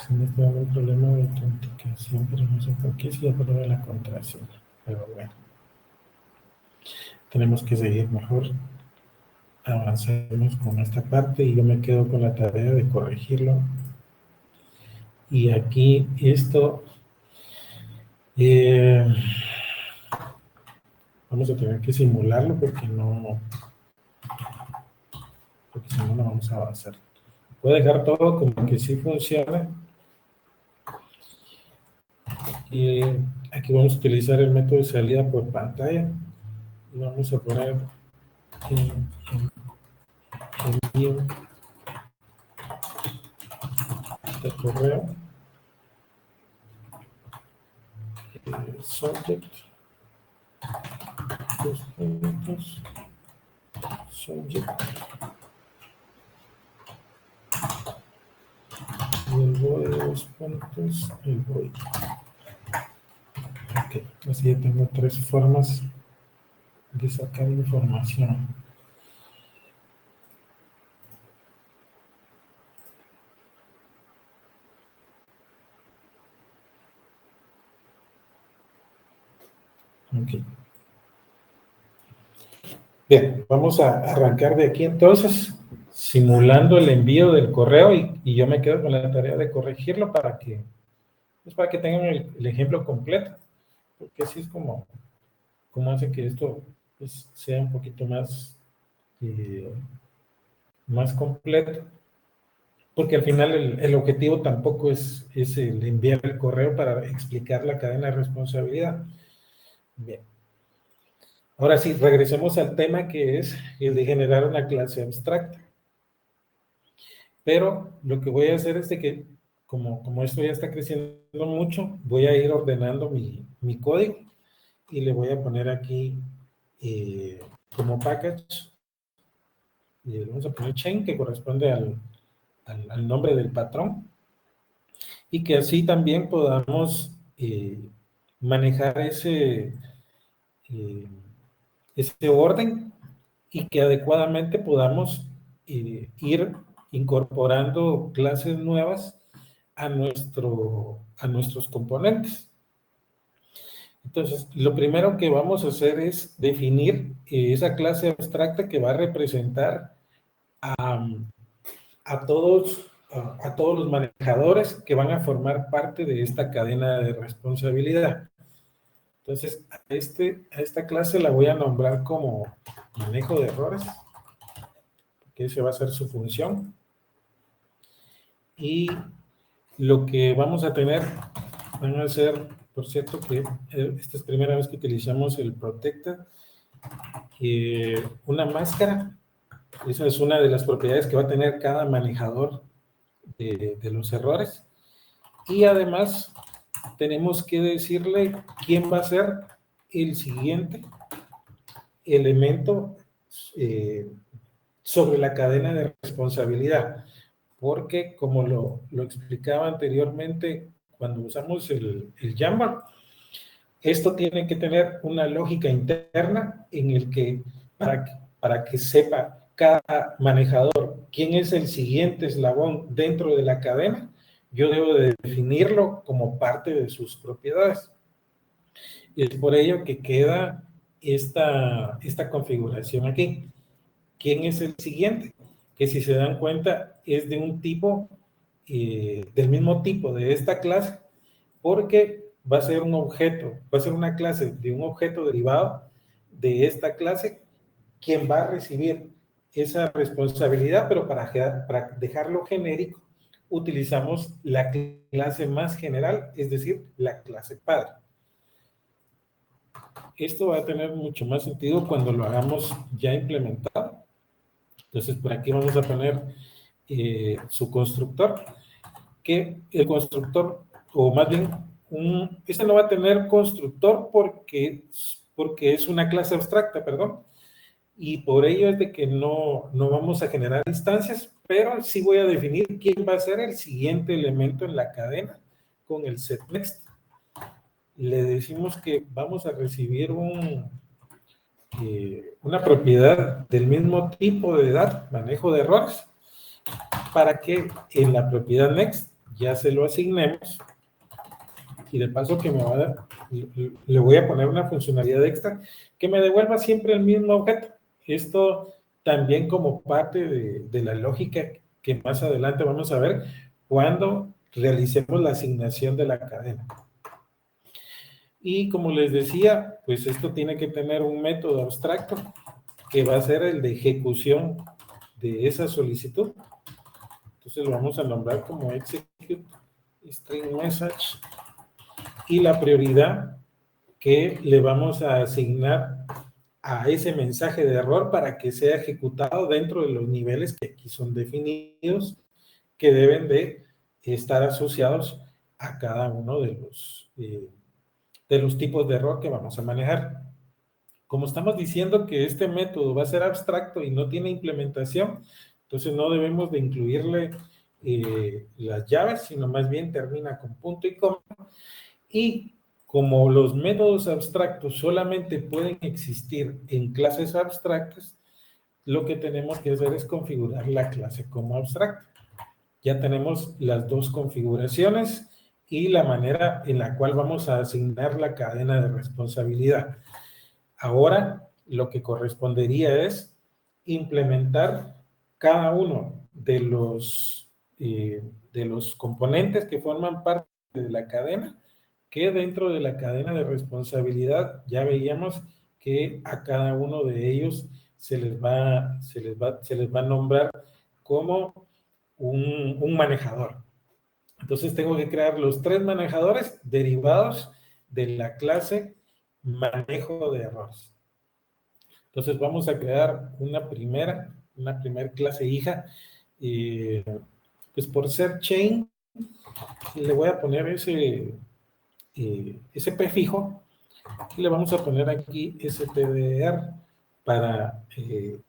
Se me está dando un problema de autenticación, pero no sé por qué si aprobé la contraseña. Pero bueno, tenemos que seguir mejor. Avancemos con esta parte y yo me quedo con la tarea de corregirlo. Y aquí esto vamos a tener que simularlo porque si no, no vamos a avanzar. Voy a dejar todo como que sí funciona. Y aquí vamos a utilizar el método de salida por pantalla. Y vamos a poner envío de correo. Subject. Dos puntos. Subject. Y el void de 2 puntos. El void. Ok, así ya tengo 3 formas de sacar información. Ok. Bien, vamos a arrancar de aquí entonces, simulando el envío del correo y yo me quedo con la tarea de corregirlo para que tengan el ejemplo completo, porque así es como hace que esto pues, sea un poquito más completo, porque al final el objetivo tampoco es el enviar el correo para explicar la cadena de responsabilidad. Bien. Ahora sí, regresemos al tema que es el de generar una clase abstracta. Pero lo que voy a hacer es de que, como esto ya está creciendo mucho, voy a ir ordenando mi código y le voy a poner aquí como package, y le vamos a poner chain, que corresponde al nombre del patrón, y que así también podamos manejar ese orden y que adecuadamente podamos ir incorporando clases nuevas a nuestros componentes. Entonces, lo primero que vamos a hacer es definir esa clase abstracta que va a representar a todos los manejadores que van a formar parte de esta cadena de responsabilidad. Entonces, a esta clase la voy a nombrar como manejo de errores, que esa va a ser su función. Y lo que vamos a tener van a ser Por cierto que esta es primera vez que utilizamos el protected. Una máscara, esa es una de las propiedades que va a tener cada manejador de los errores. Y además tenemos que decirle quién va a ser el siguiente elemento sobre la cadena de responsabilidad. Porque como lo explicaba anteriormente, cuando usamos el Jammer, esto tiene que tener una lógica interna en el que para que sepa cada manejador quién es el siguiente eslabón dentro de la cadena, yo debo de definirlo como parte de sus propiedades. Y es por ello que queda esta configuración aquí. ¿Quién es el siguiente? Que si se dan cuenta es de un tipo, del mismo tipo de esta clase, porque va a ser un objeto, va a ser una clase de un objeto derivado de esta clase, quien va a recibir esa responsabilidad, pero para dejarlo genérico, utilizamos la clase más general, es decir, la clase padre. Esto va a tener mucho más sentido cuando lo hagamos ya implementado. Entonces, por aquí vamos a poner su constructor, que el constructor, o más bien, este no va a tener constructor porque es una clase abstracta, perdón, y por ello es de que no vamos a generar instancias, pero sí voy a definir quién va a ser el siguiente elemento en la cadena con el setNext. Le decimos que vamos a recibir una propiedad del mismo tipo de edad, manejo de errores, para que en la propiedad next ya se lo asignemos. Y de paso que le voy a poner una funcionalidad extra que me devuelva siempre el mismo objeto. Esto también como parte de la lógica que más adelante vamos a ver cuando realicemos la asignación de la cadena. Y como les decía, pues esto tiene que tener un método abstracto que va a ser el de ejecución de esa solicitud. Entonces lo vamos a nombrar como execute string message, y la prioridad que le vamos a asignar a ese mensaje de error para que sea ejecutado dentro de los niveles que aquí son definidos, que deben de estar asociados a cada uno de los tipos de error que vamos a manejar. Como estamos diciendo que este método va a ser abstracto y no tiene implementación, entonces no debemos de incluirle las llaves, sino más bien termina con punto y coma. Y como los métodos abstractos solamente pueden existir en clases abstractas, lo que tenemos que hacer es configurar la clase como abstracta. Ya tenemos las dos configuraciones y la manera en la cual vamos a asignar la cadena de responsabilidad. Ahora, lo que correspondería es implementar cada uno de los componentes que forman parte de la cadena, que dentro de la cadena de responsabilidad ya veíamos que a cada uno de ellos se les va a nombrar como un manejador. Entonces tengo que crear los 3 manejadores derivados de la clase manejo de errores. Entonces vamos a crear una primera clase hija, pues por ser chain, le voy a poner ese prefijo, y le vamos a poner aquí stdr para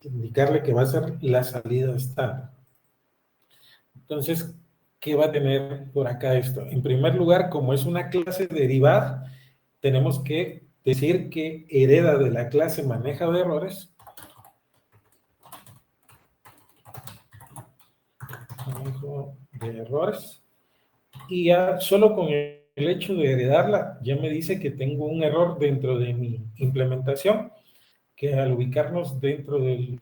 indicarle que va a ser la salida estándar. Entonces, ¿qué va a tener por acá esto? En primer lugar, como es una clase derivada, tenemos que decir que hereda de la clase maneja de errores. Manejo de errores. Y ya solo con el hecho de heredarla, ya me dice que tengo un error dentro de mi implementación, que al ubicarnos dentro de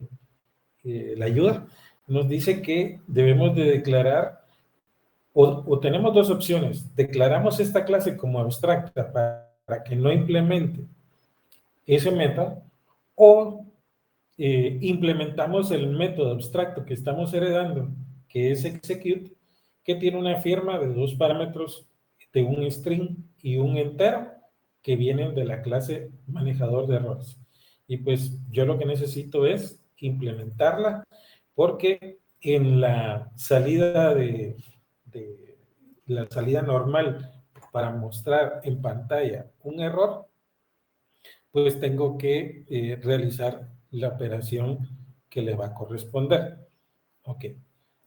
la ayuda, nos dice que debemos de declarar, o tenemos dos opciones: declaramos esta clase como abstracta para que no implemente ese método, o implementamos el método abstracto que estamos heredando, que es execute, que tiene una firma de 2 parámetros de un string y un entero que vienen de la clase manejador de errores. Y pues yo lo que necesito es implementarla, porque en la salida la salida normal para mostrar en pantalla un error, pues tengo que realizar la operación que le va a corresponder. Ok.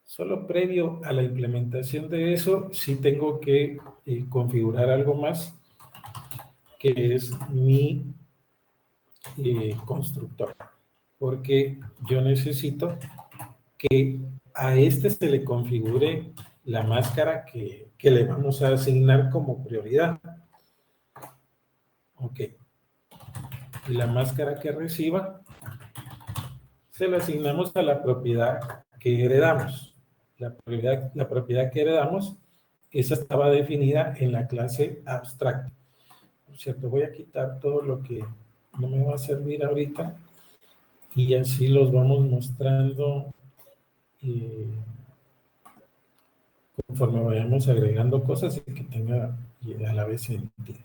Solo previo a la implementación de eso, sí tengo que configurar algo más, que es mi constructor. Porque yo necesito que a este se le configure la máscara que le vamos a asignar como prioridad. Ok. Y la máscara que reciba se la asignamos a la propiedad que heredamos. La propiedad que heredamos, esa estaba definida en la clase abstract. Por cierto, voy a quitar todo lo que no me va a servir ahorita y así los vamos mostrando conforme vayamos agregando cosas y que tenga a la vez sentido.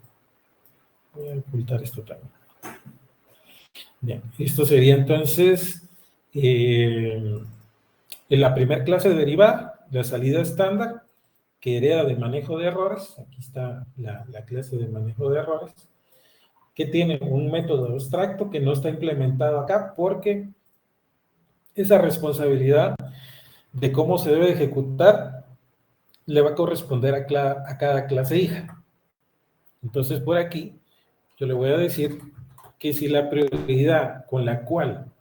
Voy a ocultar esto también. Bien, esto sería entonces en la primera clase derivada, la salida estándar, que hereda de manejo de errores. Aquí está la clase de manejo de errores, que tiene un método abstracto que no está implementado acá porque esa responsabilidad de cómo se debe ejecutar le va a corresponder a cada clase hija. Entonces, por aquí, yo le voy a decir que si la prioridad con la cual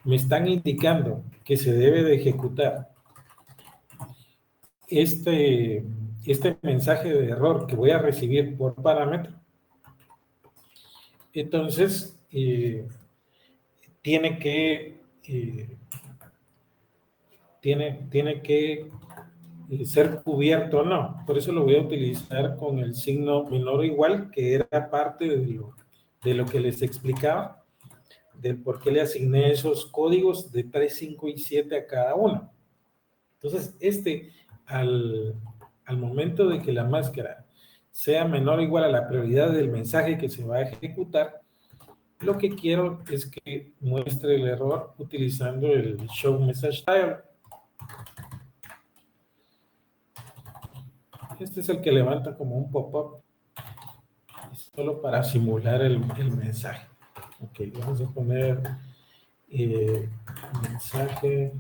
me están indicando que se debe de ejecutar este mensaje de error que voy a recibir por parámetro, entonces tiene que ser cubierto o no. Por eso lo voy a utilizar con el signo menor o igual, que era parte de lo que les explicaba, del por qué le asigné esos códigos de 3, 5 y 7 a cada uno. Entonces, al momento de que la máscara sea menor o igual a la prioridad del mensaje que se va a ejecutar, lo que quiero es que muestre el error utilizando el Show Message Dialog. Este es el que levanta como un pop-up, solo para simular el mensaje. Ok, vamos a poner mensaje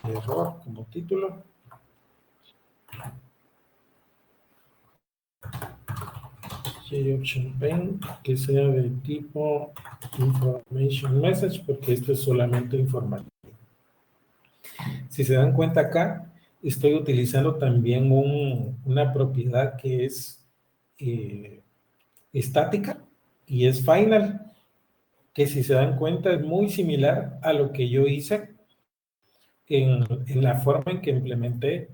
de error como título. JOption Paint, que sea de tipo Information Message, porque esto es solamente informativo. Si se dan cuenta acá, estoy utilizando también una propiedad que es estática y es final, que si se dan cuenta es muy similar a lo que yo hice en la forma en que implementé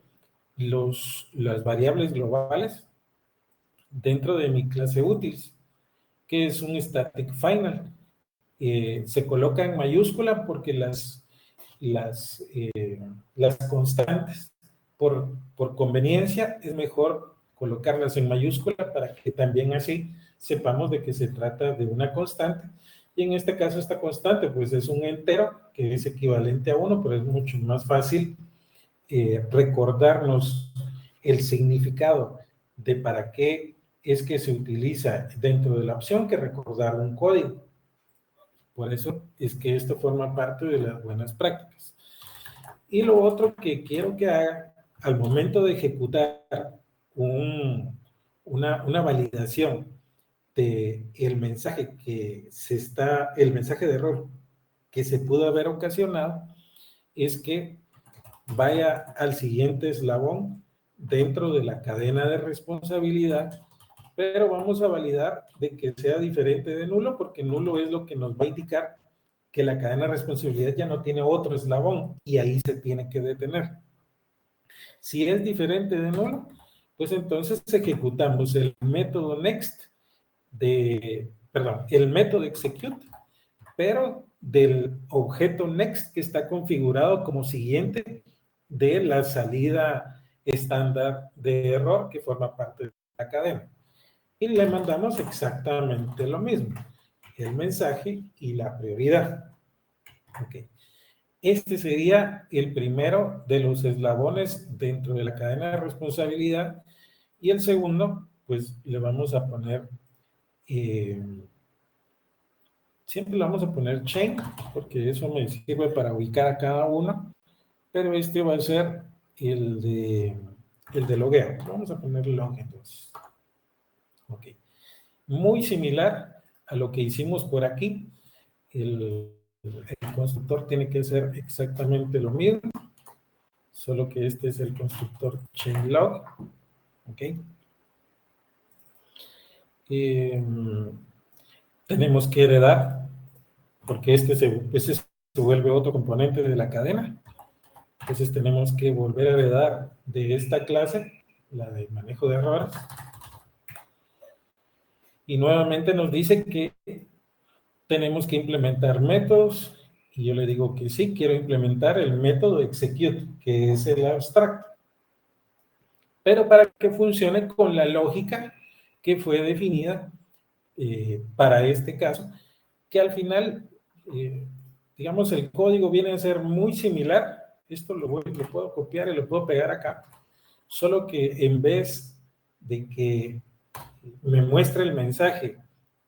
las variables globales dentro de mi clase útiles, que es un static final. Se coloca en mayúscula porque las constantes, por conveniencia, es mejor colocarlas en mayúscula para que también así sepamos de que se trata de una constante. Y en este caso esta constante pues es un entero que es equivalente a 1, pero es mucho más fácil recordarnos el significado de para qué es que se utiliza dentro de la opción que recordar un código. Por eso es que esto forma parte de las buenas prácticas. Y lo otro que quiero que haga al momento de ejecutar una validación del mensaje el mensaje de error que se pudo haber ocasionado, es que vaya al siguiente eslabón dentro de la cadena de responsabilidad, pero vamos a validar de que sea diferente de nulo, porque nulo es lo que nos va a indicar que la cadena de responsabilidad ya no tiene otro eslabón y ahí se tiene que detener. Si es diferente de nulo, pues entonces ejecutamos el método next el método execute, pero del objeto next que está configurado como siguiente de la salida estándar de error que forma parte de la cadena. y le mandamos exactamente lo mismo, el mensaje y la prioridad. Ok. Este sería el primero de los eslabones dentro de la cadena de responsabilidad, y el segundo, pues le vamos a poner, siempre le vamos a poner chain, porque eso me sirve para ubicar a cada uno, pero este va a ser el de logueo. Vamos a poner log entonces. Ok. Muy similar a lo que hicimos por aquí. El constructor tiene que ser exactamente lo mismo, solo que este es el constructor chainLog. Ok. Tenemos que heredar, porque este se vuelve otro componente de la cadena. Entonces tenemos que volver a heredar de esta clase, la de manejo de errores. Y nuevamente nos dice que tenemos que implementar métodos, y yo le digo que sí, quiero implementar el método execute, que es el abstracto, pero para que funcione con la lógica que fue definida para este caso, que al final, digamos, el código viene a ser muy similar. Esto lo puedo copiar y lo puedo pegar acá, solo que en vez de que me muestre el mensaje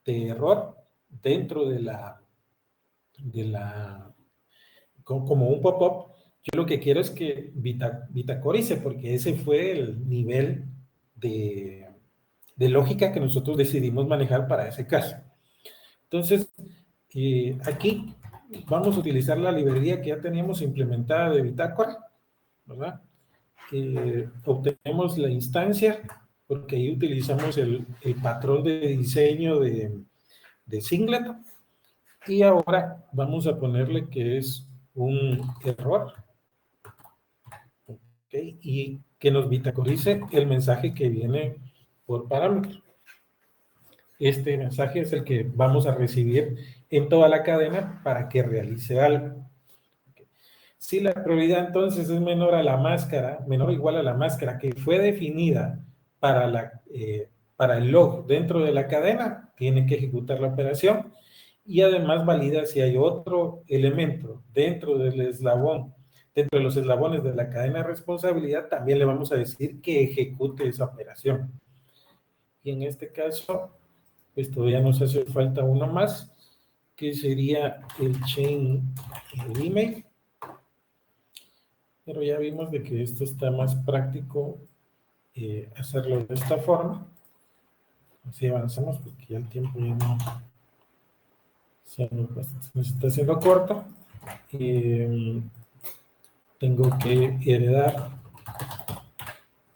de error dentro de como un pop-up, yo lo que quiero es que bitacorice, porque ese fue el nivel de lógica que nosotros decidimos manejar para ese caso. Entonces, aquí vamos a utilizar la librería que ya teníamos implementada de bitácora, ¿verdad? Obtenemos la instancia, porque ahí utilizamos el patrón de diseño de Singlet, y ahora vamos a ponerle que es un error, ¿okay? Y que nos bitacorice el mensaje que viene por parámetro. Este mensaje es el que vamos a recibir en toda la cadena para que realice algo. Si la prioridad entonces es menor a la máscara, menor o igual a la máscara que fue definida para el log dentro de la cadena, tiene que ejecutar la operación, y además valida si hay otro elemento dentro del eslabón, dentro de los eslabones de la cadena de responsabilidad, también le vamos a decir que ejecute esa operación. Y en este caso, pues todavía nos hace falta uno más, que sería el chain, el email. Pero ya vimos de que esto está más práctico hacerlo de esta forma. Así avanzamos porque ya el tiempo ya no se nos está haciendo corto. Tengo que heredar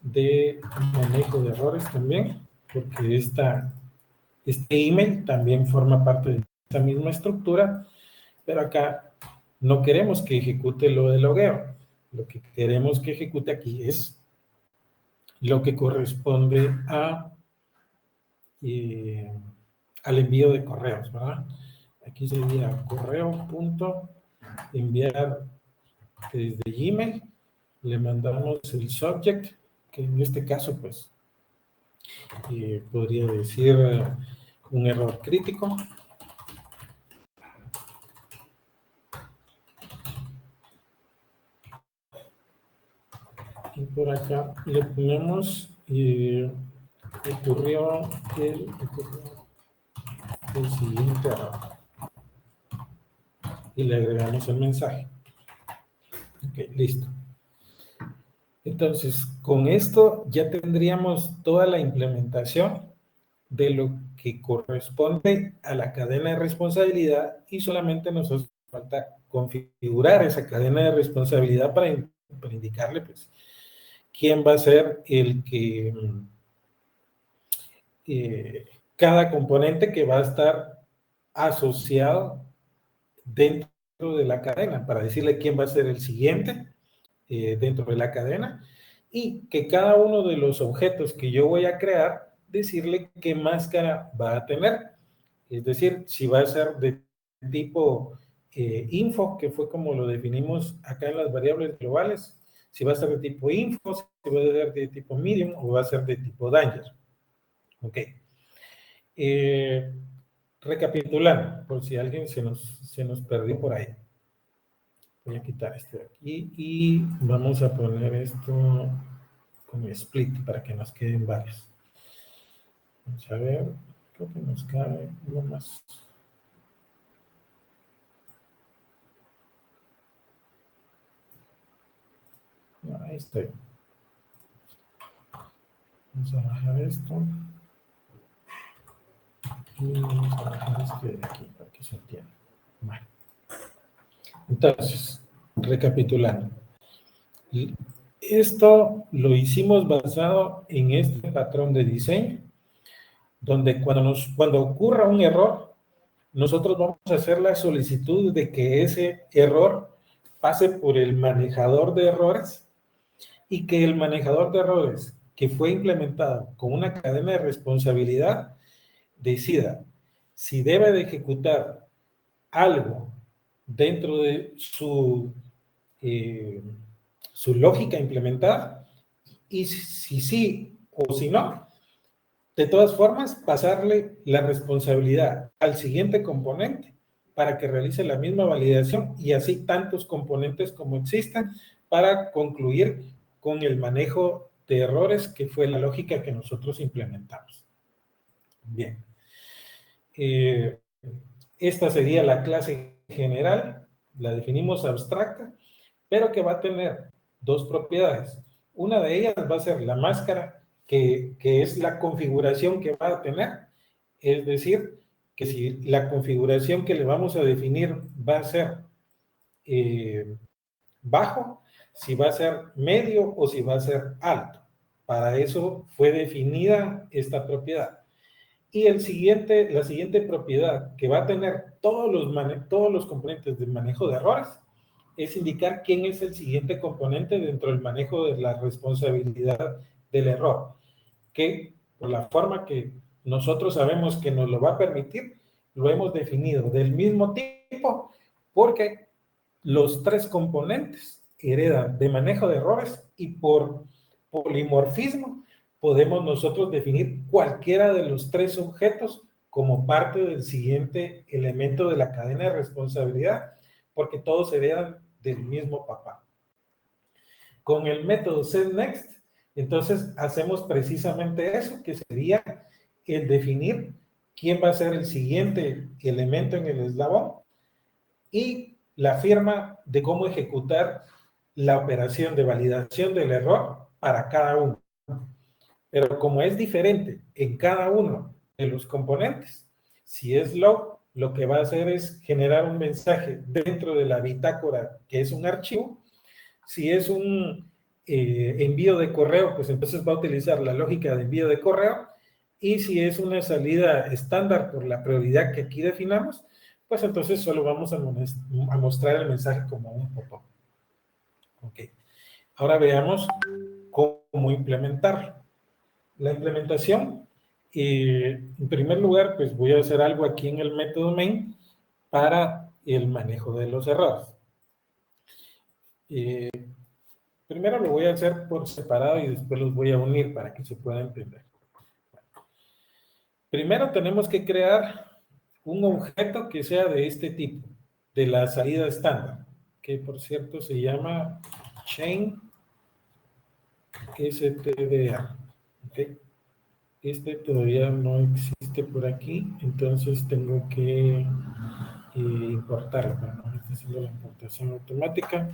de manejo de errores también, porque este email también forma parte de esta misma estructura, pero acá no queremos que ejecute lo de logueo. Lo que queremos que ejecute aquí es lo que corresponde al envío de correos, ¿verdad? Aquí sería correo.enviar desde Gmail, le mandamos el subject, que en este caso, pues, podría decir un error crítico. Y por acá le ponemos, ocurrió el siguiente error. Y le agregamos el mensaje. Ok, listo. Entonces, con esto ya tendríamos toda la implementación de lo que corresponde a la cadena de responsabilidad, y solamente nos hace falta configurar esa cadena de responsabilidad para indicarle, pues, quién va a ser el que cada componente que va a estar asociado dentro de la cadena, para decirle quién va a ser el siguiente dentro de la cadena, y que cada uno de los objetos que yo voy a crear, decirle qué máscara va a tener. Es decir, si va a ser de tipo info, que fue como lo definimos acá en las variables globales, si va a ser de tipo info, si va a ser de tipo medium o va a ser de tipo danger. Ok. Recapitulando, por si alguien se nos perdió por ahí. Voy a quitar esto de aquí y vamos a poner esto con split para que nos queden varios. Vamos a ver, creo que nos cabe uno más. No, ahí estoy. Vamos a bajar esto. Y vamos a bajar este de aquí para que se entienda. Vale. Entonces, recapitulando. Esto lo hicimos basado en este patrón de diseño, donde cuando ocurra un error, nosotros vamos a hacer la solicitud de que ese error pase por el manejador de errores y que el manejador de errores que fue implementado con una cadena de responsabilidad decida si debe de ejecutar algo dentro de su lógica implementada y si sí o si no, de todas formas, pasarle la responsabilidad al siguiente componente para que realice la misma validación y así tantos componentes como existan para concluir con el manejo de errores que fue la lógica que nosotros implementamos. Bien. Esta sería la clase general, la definimos abstracta, pero que va a tener dos propiedades. Una de ellas va a ser la máscara, que es la configuración que va a tener, es decir, que si la configuración que le vamos a definir va a ser bajo, si va a ser medio o si va a ser alto. Para eso fue definida esta propiedad. Y la siguiente propiedad que va a tener todos los componentes de manejo de errores es indicar quién es el siguiente componente dentro del manejo de la responsabilidad del error, que por la forma que nosotros sabemos que nos lo va a permitir, lo hemos definido del mismo tipo, porque los tres componentes heredan de manejo de errores y por polimorfismo podemos nosotros definir cualquiera de los tres objetos como parte del siguiente elemento de la cadena de responsabilidad, porque todos heredan del mismo papá. Con el método setNext, entonces hacemos precisamente eso, que sería el definir quién va a ser el siguiente elemento en el eslabón y la firma de cómo ejecutar la operación de validación del error para cada uno. Pero como es diferente en cada uno de los componentes, si es log, lo que va a hacer es generar un mensaje dentro de la bitácora, que es un archivo. Si es un envío de correo, pues entonces va a utilizar la lógica de envío de correo. Y si es una salida estándar por la prioridad que aquí definamos, pues entonces solo vamos a mostrar el mensaje como un pop-up. Ok. Ahora veamos cómo implementarlo. La implementación, en primer lugar, pues voy a hacer algo aquí en el método main para el manejo de los errores. Primero lo voy a hacer por separado y después los voy a unir para que se pueda entender. Primero tenemos que crear un objeto que sea de este tipo, de la salida estándar, que por cierto se llama chain stdr. ¿Okay? Este todavía no existe por aquí, entonces tengo que importarlo. Bueno, no está haciendo la importación automática.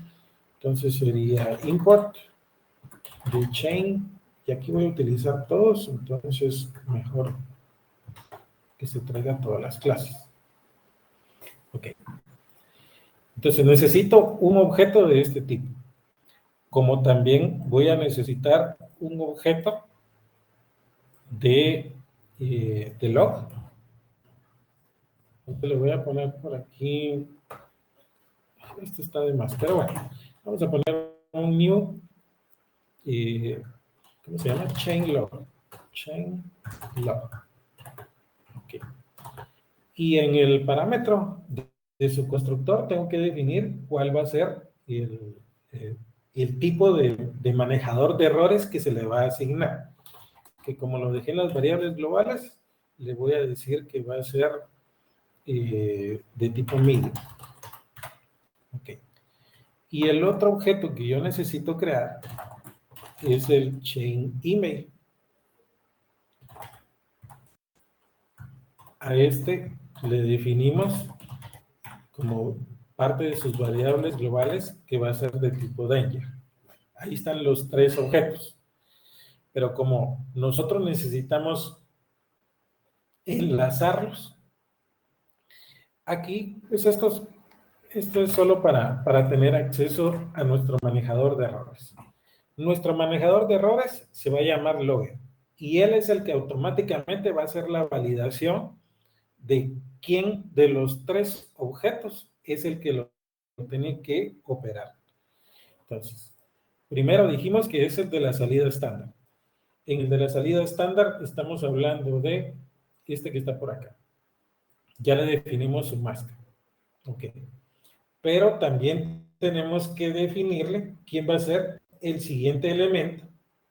Entonces sería import de chain, y aquí voy a utilizar todos, entonces mejor que se traigan todas las clases. Ok. Entonces necesito un objeto de este tipo. Como también voy a necesitar un objeto de log. Entonces le voy a poner por aquí. Esto está de más, pero bueno. Vamos a poner un new. ¿Cómo se llama? Chain log. Chain log. Ok. Y en el parámetro de su constructor tengo que definir cuál va a ser el tipo de manejador de errores que se le va a asignar. Que como lo dejé en las variables globales, le voy a decir que va a ser de tipo MIDI. Ok. Y el otro objeto que yo necesito crear es el chain email. A este le definimos como parte de sus variables globales que va a ser de tipo danger. Ahí están los tres objetos. Pero como nosotros necesitamos enlazarlos, aquí, pues esto es solo para tener acceso a nuestro manejador de errores. Nuestro manejador de errores se va a llamar Logger y él es el que automáticamente va a hacer la validación de quién de los tres objetos es el que lo tiene que operar. Entonces, primero dijimos que es el de la salida estándar. En el de la salida estándar estamos hablando de este que está por acá. Ya le definimos su máscara. Ok. Pero también tenemos que definirle quién va a ser el siguiente elemento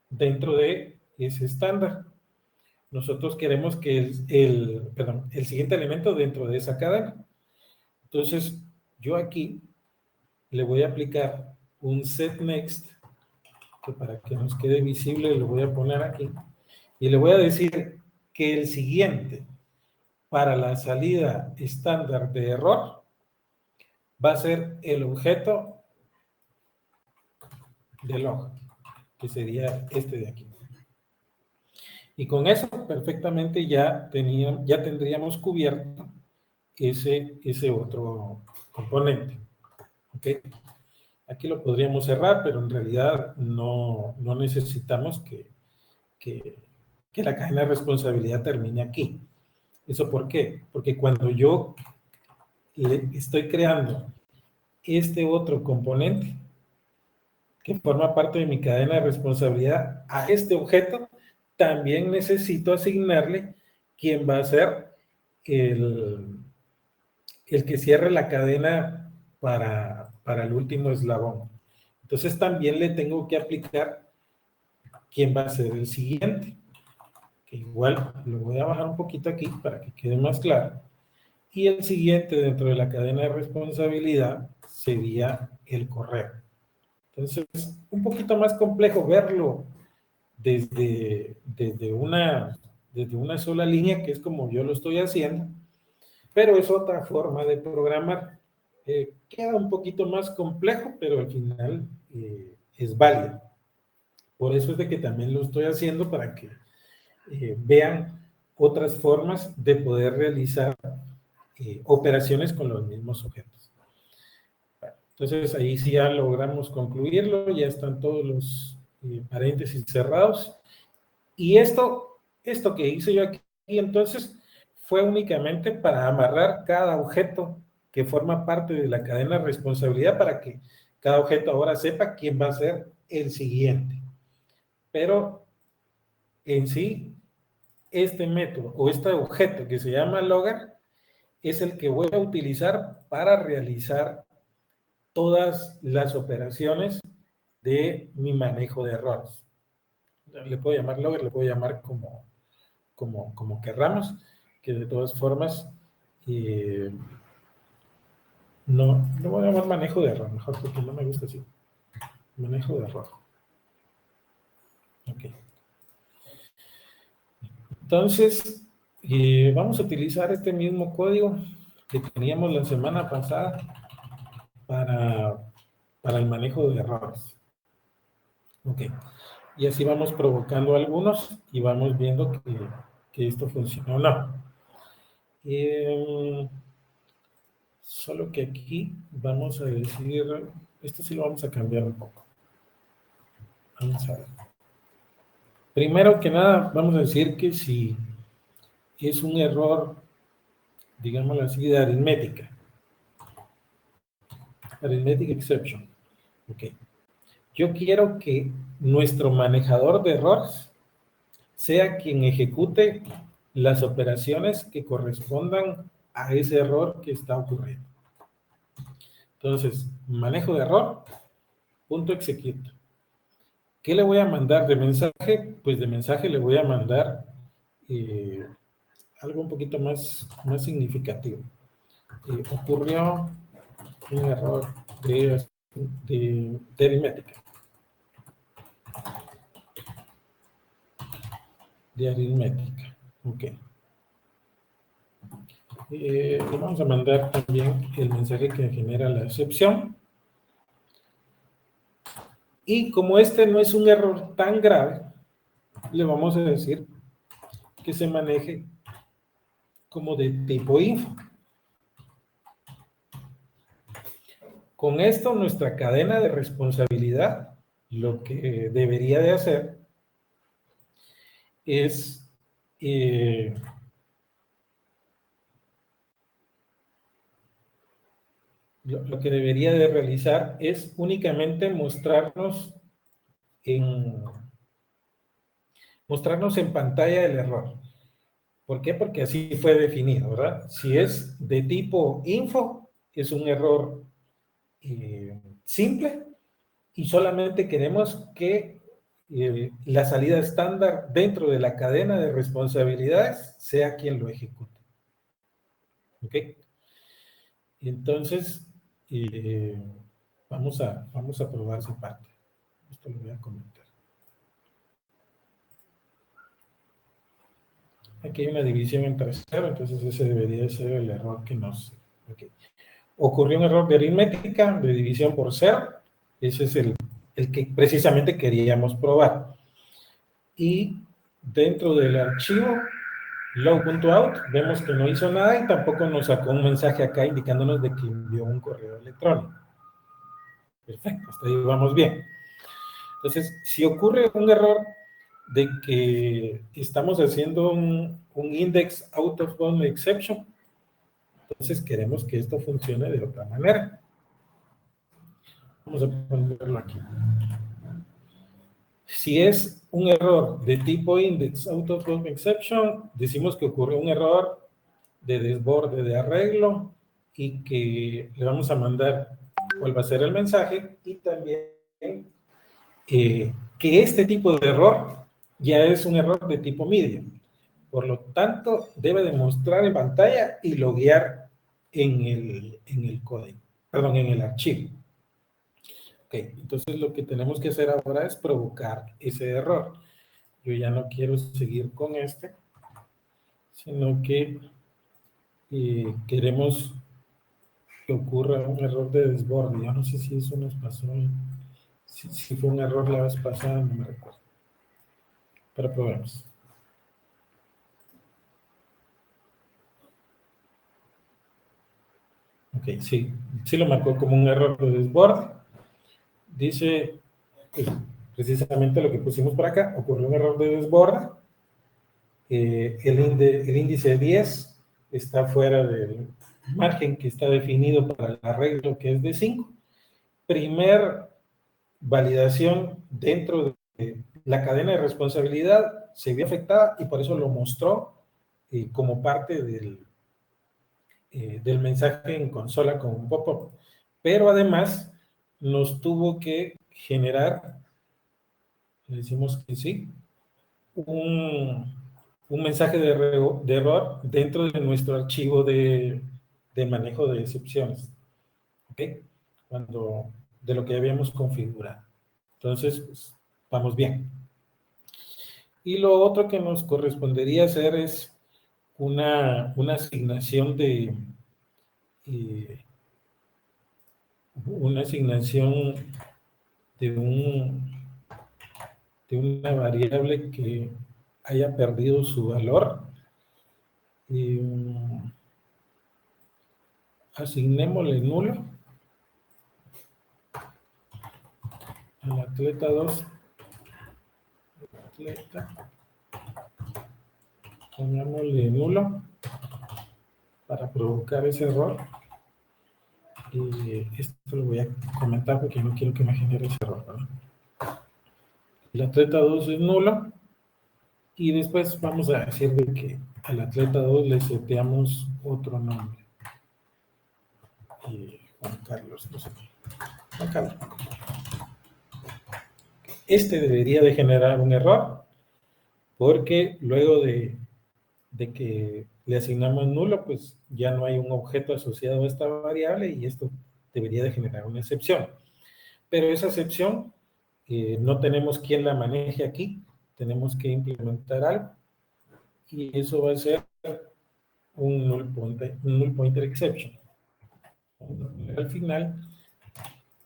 dentro de ese estándar. Nosotros queremos que el siguiente elemento dentro de esa cadena. Entonces, yo aquí le voy a aplicar un setNext, que para que nos quede visible lo voy a poner aquí, y le voy a decir que el siguiente para la salida estándar de error va a ser el objeto de log, que sería este de aquí. Y con eso perfectamente ya tendríamos cubierto ese otro componente. ¿Ok? Aquí lo podríamos cerrar, pero en realidad no necesitamos que la cadena de responsabilidad termine aquí. ¿Eso por qué? Porque cuando yo le estoy creando este otro componente que forma parte de mi cadena de responsabilidad a este objeto, también necesito asignarle quién va a ser el que cierre la cadena para el último eslabón. Entonces también le tengo que aplicar quién va a ser el siguiente, que igual lo voy a bajar un poquito aquí para que quede más claro. Y el siguiente dentro de la cadena de responsabilidad sería el correo. Entonces, un poquito más complejo verlo desde una sola línea, que es como yo lo estoy haciendo, pero es otra forma de programar. Queda un poquito más complejo, pero al final es válido. Por eso es de que también lo estoy haciendo para que vean otras formas de poder realizar operaciones con los mismos objetos. Entonces ahí sí ya logramos concluirlo, ya están todos los paréntesis cerrados. Y esto que hice yo aquí entonces fue únicamente para amarrar cada objeto que forma parte de la cadena de responsabilidad para que cada objeto ahora sepa quién va a ser el siguiente. Pero en sí, este método o este objeto que se llama logger es el que voy a utilizar para realizar todas las operaciones de mi manejo de errores. Le puedo llamar logger, le puedo llamar como querramos, que de todas formas no voy a llamar manejo de error, mejor porque no me gusta así. Manejo de error. Ok. Entonces, vamos a utilizar este mismo código que teníamos la semana pasada para el manejo de errores. Ok. Y así vamos provocando algunos y vamos viendo que esto funciona o no. Solo que aquí vamos a decir, esto sí lo vamos a cambiar un poco. Vamos a ver. Primero que nada, vamos a decir que si es un error, digámoslo así, de aritmética. Arithmetic exception. Ok. Yo quiero que nuestro manejador de errores sea quien ejecute las operaciones que correspondan a ese error que está ocurriendo. Entonces, manejo de error, punto execute. ¿Qué le voy a mandar de mensaje? Pues de mensaje le voy a mandar algo un poquito más significativo. Ocurrió un error de aritmética. De aritmética. Ok. Le vamos a mandar también el mensaje que genera la excepción. Y como este no es un error tan grave, le vamos a decir que se maneje como de tipo info. Con esto, nuestra cadena de responsabilidad, lo que debería de hacer es lo que debería de realizar es únicamente mostrarnos en pantalla el error. ¿Por qué? Porque así fue definido, ¿verdad? Si es de tipo info, es un error simple y solamente queremos que la salida estándar dentro de la cadena de responsabilidades sea quien lo ejecute. ¿Ok? Entonces, vamos a probar esa parte. Esto lo voy a comentar. Aquí hay una división entre cero, entonces ese debería ser el error que nos... Okay. Ocurrió un error de aritmética, de división por cero. Ese es el que precisamente queríamos probar. Y dentro del archivo log.out vemos que no hizo nada y tampoco nos sacó un mensaje acá indicándonos de que envió un correo electrónico. Perfecto, hasta ahí vamos bien. Entonces, si ocurre un error de que estamos haciendo un index out of bound exception, entonces queremos que esto funcione de otra manera. Vamos a ponerlo aquí. Si es un error de tipo index out of bound exception, decimos que ocurre un error de desborde de arreglo y que le vamos a mandar cuál va a ser el mensaje y también que este tipo de error ya es un error de tipo medium. Por lo tanto, debe de mostrar en pantalla y loguear en el código, perdón, en el archivo. Ok, entonces lo que tenemos que hacer ahora es provocar ese error. Yo ya no quiero seguir con este, sino que queremos que ocurra un error de desborde. Yo no sé si eso nos pasó, si fue un error la vez pasada, no me recuerdo. Pero probemos. Ok, sí lo marcó como un error de desborde. Dice, pues, precisamente lo que pusimos por acá, ocurrió un error de desborde. El índice 10 está fuera del margen que está definido para el arreglo, que es de 5. Primer validación dentro de la cadena de responsabilidad se vio afectada y por eso lo mostró como parte del mensaje en consola con un pop-up. Pero además nos tuvo que generar, le decimos que sí, un mensaje de error dentro de nuestro archivo de manejo de excepciones. ¿Ok? De lo que habíamos configurado. Entonces, pues, vamos bien. Y lo otro que nos correspondería hacer es una asignación de una variable que haya perdido su valor. Asignémosle nulo al atleta 2. Pongámosle nulo para provocar ese error. Y esto lo voy a comentar porque no quiero que me genere ese error, ¿verdad? El atleta 2 es nulo. Y después vamos a decir de que al atleta 2 le seteamos otro nombre. Juan Carlos, no sé qué. Juan Carlos. Este debería de generar un error porque luego de que le asignamos nulo, pues ya no hay un objeto asociado a esta variable y esto debería de generar una excepción. Pero esa excepción no tenemos quien la maneje aquí, tenemos que implementar algo y eso va a ser un null pointer exception. Al final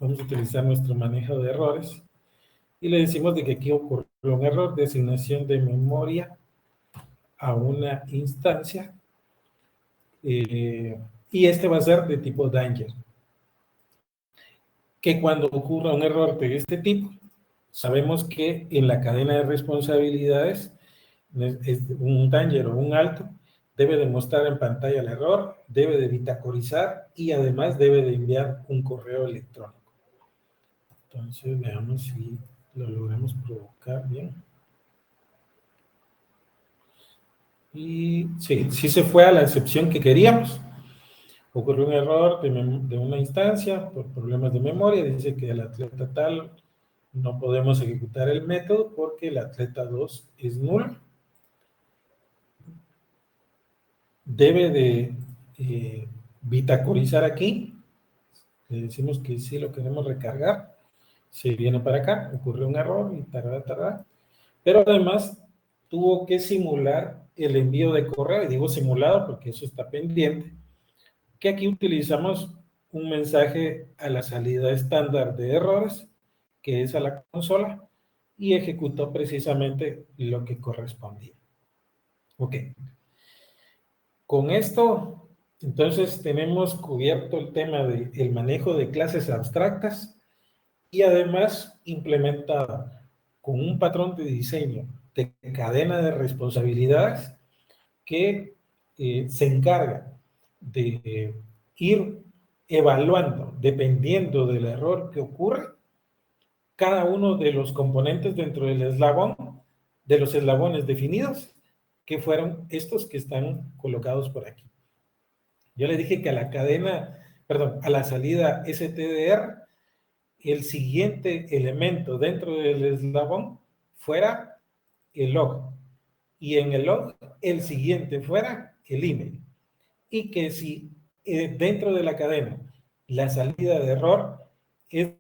vamos a utilizar nuestro manejo de errores y le decimos de que aquí ocurrió un error de asignación de memoria a una instancia y este va a ser de tipo danger. Que cuando ocurra un error de este tipo, sabemos que en la cadena de responsabilidades es un danger o un alto, debe de mostrar en pantalla el error, debe de bitacorizar y además debe de enviar un correo electrónico. Entonces veamos si lo logramos provocar bien. Y sí, sí se fue a la excepción que queríamos. Ocurrió un error de una instancia por problemas de memoria, dice que el atleta tal no podemos ejecutar el método porque el atleta 2 es nulo. Debe de bitacorizar aquí. Le decimos que sí lo queremos recargar. Se viene para acá, ocurrió un error y tarda. Pero además tuvo que simular el envío de correo, y digo simulado porque eso está pendiente, que aquí utilizamos un mensaje a la salida estándar de errores, que es a la consola, y ejecutó precisamente lo que correspondía. Ok. Con esto, entonces tenemos cubierto el tema del manejo de clases abstractas y además implementada con un patrón de diseño de cadena de responsabilidades que se encarga de ir evaluando, dependiendo del error que ocurre, cada uno de los componentes dentro del eslabón, de los eslabones definidos, que fueron estos que están colocados por aquí. Yo le dije que a la cadena, perdón, a la salida stdr, el siguiente elemento dentro del eslabón fuera el log. Y en el log, el siguiente fuera el email. Y que si dentro de la cadena la salida de error es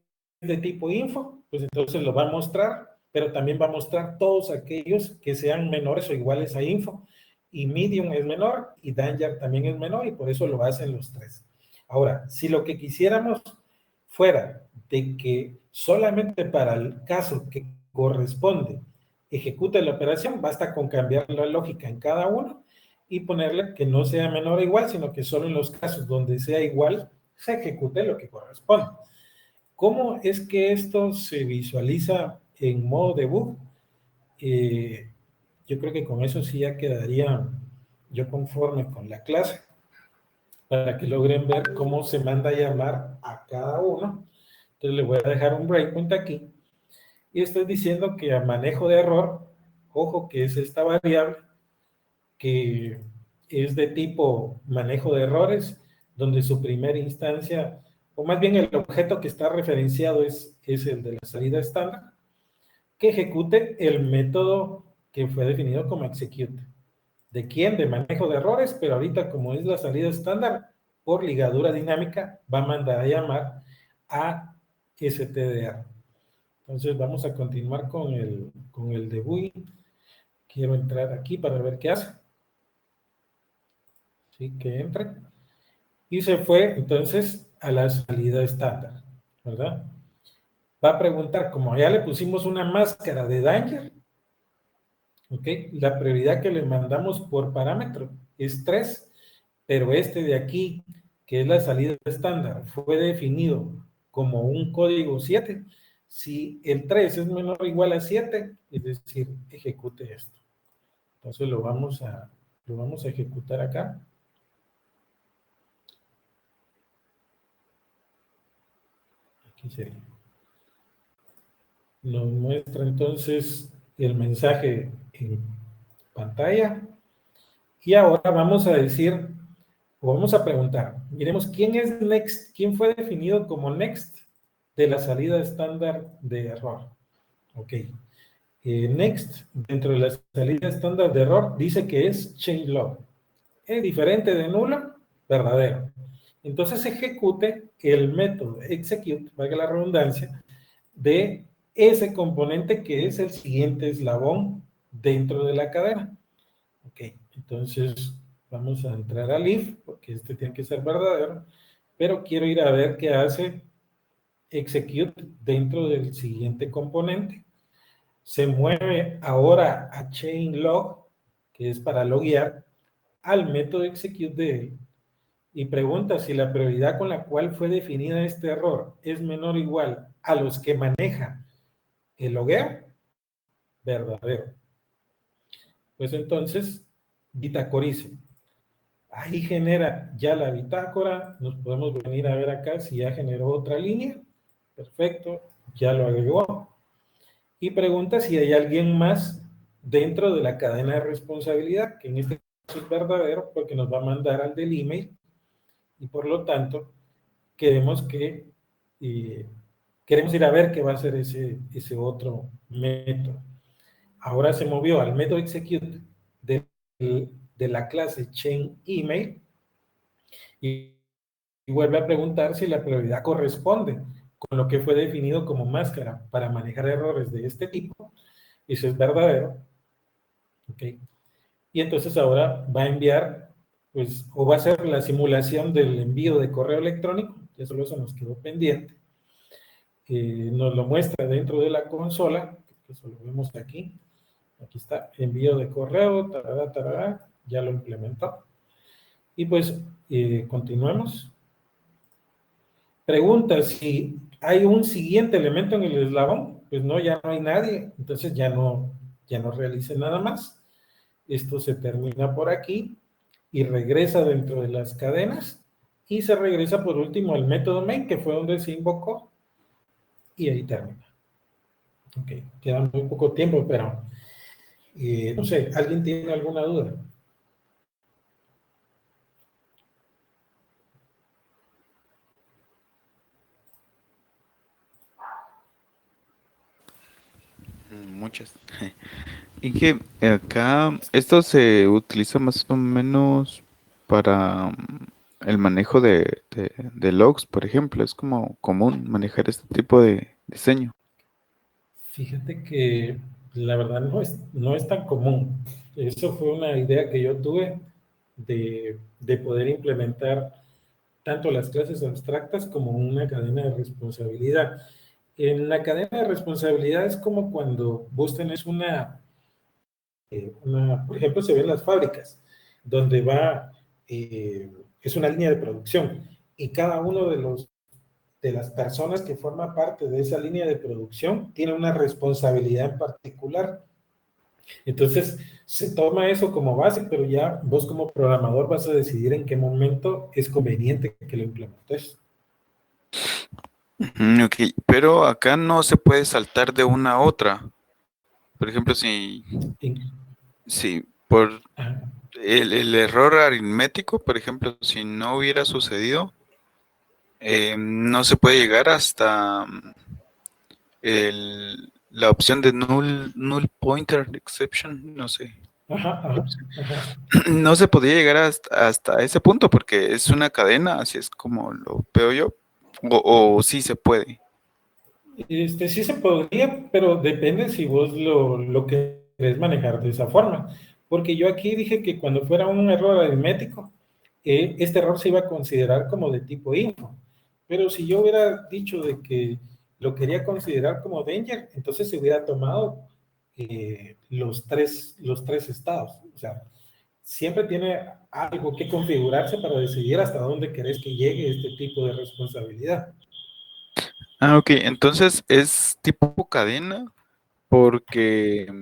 de tipo info, pues entonces lo va a mostrar, pero también va a mostrar todos aquellos que sean menores o iguales a info. Y medium es menor y danger también es menor y por eso lo hacen los tres. Ahora, si lo que quisiéramos fuera de que solamente para el caso que corresponde ejecute la operación, basta con cambiar la lógica en cada uno y ponerle que no sea menor o igual, sino que solo en los casos donde sea igual se ejecute lo que corresponde. ¿Cómo es que esto se visualiza en modo debug? Yo creo que con eso sí ya quedaría yo conforme con la clase para que logren ver cómo se manda a llamar a cada uno. Entonces le voy a dejar un breakpoint aquí y estoy diciendo que a manejo de error, ojo que es esta variable que es de tipo manejo de errores, donde su primera instancia, o más bien el objeto que está referenciado es el de la salida estándar, que ejecute el método que fue definido como execute. ¿De quién? De manejo de errores, pero ahorita como es la salida estándar, por ligadura dinámica, va a mandar a llamar a stdr. Entonces vamos a continuar con el debug. Quiero entrar aquí para ver qué hace. Sí, que entre. Y se fue entonces a la salida estándar, ¿verdad? Va a preguntar, como ya le pusimos una máscara de danger, ¿ok? La prioridad que le mandamos por parámetro es 3, pero este de aquí, que es la salida estándar, fue definido como un código 7. Si el 3 es menor o igual a 7, es decir, ejecute esto. Entonces lo vamos a ejecutar acá. Aquí sería. Nos muestra entonces el mensaje en pantalla. Y ahora vamos a decir, o vamos a preguntar, miremos, ¿quién es next? ¿Quién fue definido como next de la salida estándar de error? Ok. Next, dentro de la salida estándar de error, dice que es changelog. es diferente de nulo, verdadero. Entonces ejecute el método execute, valga la redundancia, de ese componente que es el siguiente eslabón dentro de la cadena. Ok, entonces vamos a entrar al if, porque este tiene que ser verdadero, pero quiero ir a ver qué hace execute dentro del siguiente componente. Se mueve ahora a chain log, que es para loguear, al método execute de él, y pregunta si la prioridad con la cual fue definida este error es menor o igual a los que maneja el logueo, verdadero. Pues entonces, bitacorice. Ahí genera ya la bitácora, nos podemos venir a ver acá si ya generó otra línea, perfecto, ya lo agregó. Y pregunta si hay alguien más dentro de la cadena de responsabilidad, que en este caso es verdadero porque nos va a mandar al del email, y por lo tanto queremos queremos ir a ver qué va a hacer ese otro método. Ahora se movió al método execute de la clase chain email y vuelve a preguntar si la prioridad corresponde con lo que fue definido como máscara para manejar errores de este tipo. Eso es verdadero. ¿Ok? Y entonces ahora va a enviar, pues, o va a hacer la simulación del envío de correo electrónico. Ya solo eso nos quedó pendiente. Nos lo muestra dentro de la consola, que eso lo vemos aquí. Aquí está, envío de correo, tarará, tarará, ya lo implementó. Y pues, continuemos. Pregunta si hay un siguiente elemento en el eslabón. Pues no, ya no hay nadie, entonces ya no realice nada más. Esto se termina por aquí y regresa dentro de las cadenas y se regresa por último al método main, que fue donde se invocó, y ahí termina. Ok, queda muy poco tiempo, pero no sé, ¿alguien tiene alguna duda? Muchas. Y que acá esto se utiliza más o menos para el manejo de logs, por ejemplo. Es como común manejar este tipo de diseño. Fíjate que la verdad no es tan común. Eso fue una idea que yo tuve de poder implementar tanto las clases abstractas como una cadena de responsabilidad. En la cadena de responsabilidad es como cuando vos tenés por ejemplo, se ven las fábricas, donde es una línea de producción y cada uno de las personas que forman parte de esa línea de producción tiene una responsabilidad en particular. Entonces, se toma eso como base, pero ya vos como programador vas a decidir en qué momento es conveniente que lo implementes. Ok, pero acá no se puede saltar de una a otra. Por ejemplo, si por el error aritmético, por ejemplo, si no hubiera sucedido, no se puede llegar hasta la opción de null pointer exception, no sé. No se podía llegar hasta ese punto porque es una cadena, así es como lo veo yo, o sí se puede. Sí se podría, pero depende si vos lo querés manejar de esa forma. Porque yo aquí dije que cuando fuera un error aritmético, este error se iba a considerar como de tipo info. Pero si yo hubiera dicho de que lo quería considerar como danger, entonces se hubiera tomado los tres estados. O sea, siempre tiene algo que configurarse para decidir hasta dónde querés que llegue este tipo de responsabilidad. Ah, ok, entonces es tipo cadena porque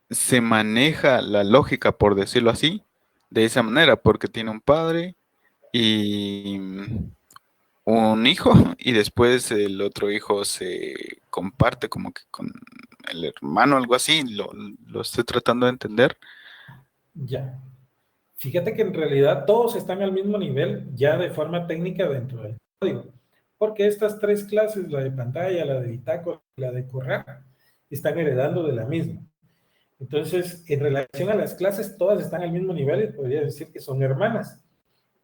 se maneja la lógica, por decirlo así, de esa manera, porque tiene un padre y un hijo, y después el otro hijo se comparte como que con el hermano, algo así, lo estoy tratando de entender. Ya. Fíjate que en realidad todos están al mismo nivel ya de forma técnica dentro del código, porque estas tres clases, la de pantalla, la de bitácora y la de correr, están heredando de la misma. Entonces, en relación a las clases, todas están al mismo nivel y podría decir que son hermanas,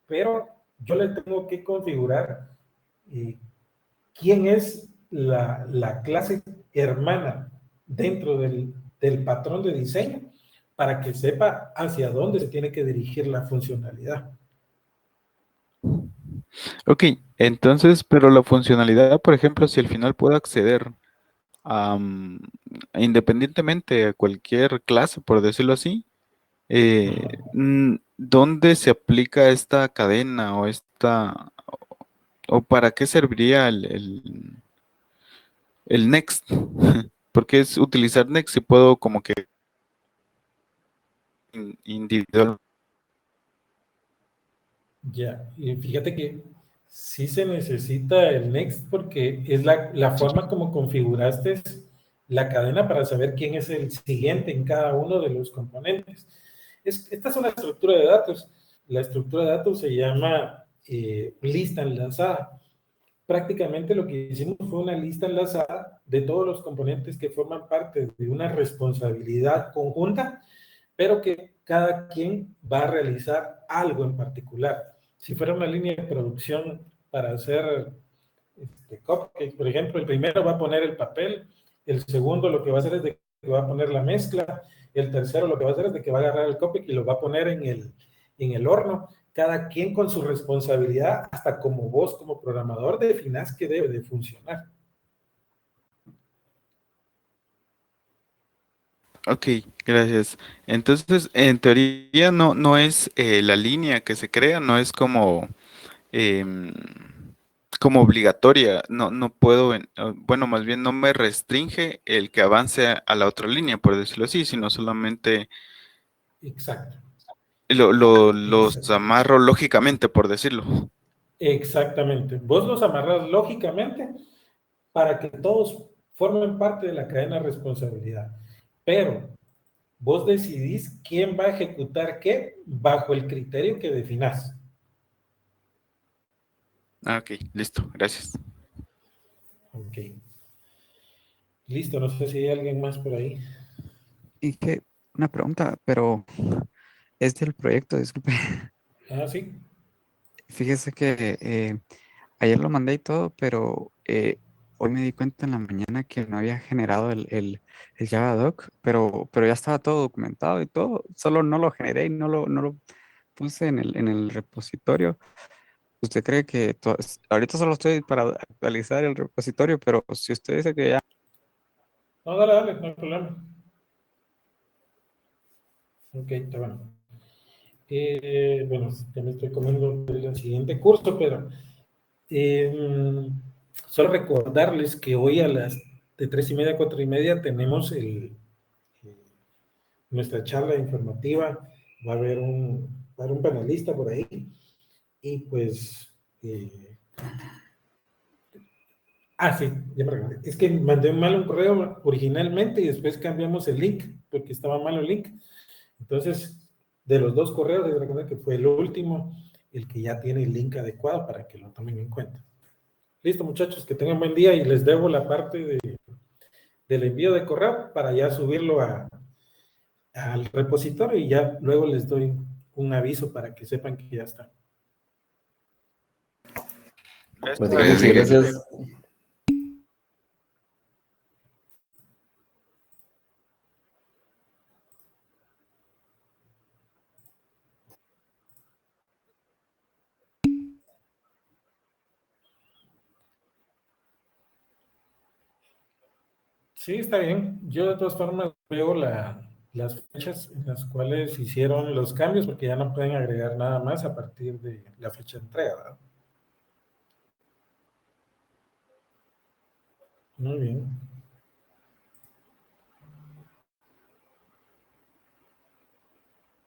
pero yo le tengo que configurar quién es la clase hermana dentro del patrón de diseño para que sepa hacia dónde se tiene que dirigir la funcionalidad. Ok, entonces, pero la funcionalidad, por ejemplo, si al final puedo acceder a, independientemente a cualquier clase, por decirlo así, ¿dónde se aplica esta cadena o o para qué serviría el next? Porque es utilizar next si puedo como que individual. Ya, y fíjate que sí se necesita el next porque es la forma como configuraste la cadena para saber quién es el siguiente en cada uno de los componentes. Esta es una estructura de datos. La estructura de datos se llama lista enlazada. Prácticamente lo que hicimos fue una lista enlazada de todos los componentes que forman parte de una responsabilidad conjunta, pero que cada quien va a realizar algo en particular. Si fuera una línea de producción para hacer cupcakes, por ejemplo, el primero va a poner el papel, el segundo lo que va a hacer es de que va a poner la mezcla, el tercero lo que va a hacer es de que va a agarrar el cupcake y lo va a poner en el horno. Cada quien con su responsabilidad, hasta como vos como programador definás que debe de funcionar. Ok, gracias. Entonces, en teoría no es la línea que se crea, no es em, como obligatoria. No puedo, bueno, más bien no me restringe el que avance a la otra línea, por decirlo así, sino solamente Exacto. los amarro lógicamente, por decirlo. Exactamente. Vos los amarras lógicamente para que todos formen parte de la cadena de responsabilidad. Pero vos decidís quién va a ejecutar qué bajo el criterio que definás. Ah, ok, listo, gracias. Ok. Listo, no sé si hay alguien más por ahí. Y que una pregunta, pero es del proyecto, disculpe. Ah, sí. Fíjese que ayer lo mandé y todo, pero hoy me di cuenta en la mañana que no había generado el Java Doc, pero ya estaba todo documentado y todo. Solo no lo generé y no lo puse en el repositorio. ¿Usted cree que ahorita solo estoy para actualizar el repositorio, pero si usted dice que ya... No, dale, dale, no hay problema. Ok, está bueno. Bueno, ya me estoy comiendo el siguiente curso, pero eh, solo recordarles que hoy a las de 3:30 a 4:30 tenemos nuestra charla informativa. Va a haber un panelista por ahí. Y pues, sí, ya me recordé. Es que mandé mal un correo originalmente y después cambiamos el link porque estaba mal el link. Entonces, de los dos correos, les recuerdo que fue el último, el que ya tiene el link adecuado para que lo tomen en cuenta. Listo, muchachos, que tengan buen día y les debo la parte del envío de correo para ya subirlo al repositorio y ya luego les doy un aviso para que sepan que ya está. Pues Gracias, muchas Miguel. gracias. Sí, está bien. Yo de todas formas veo las fechas en las cuales hicieron los cambios porque ya no pueden agregar nada más a partir de la fecha de entrega, ¿verdad? Muy bien.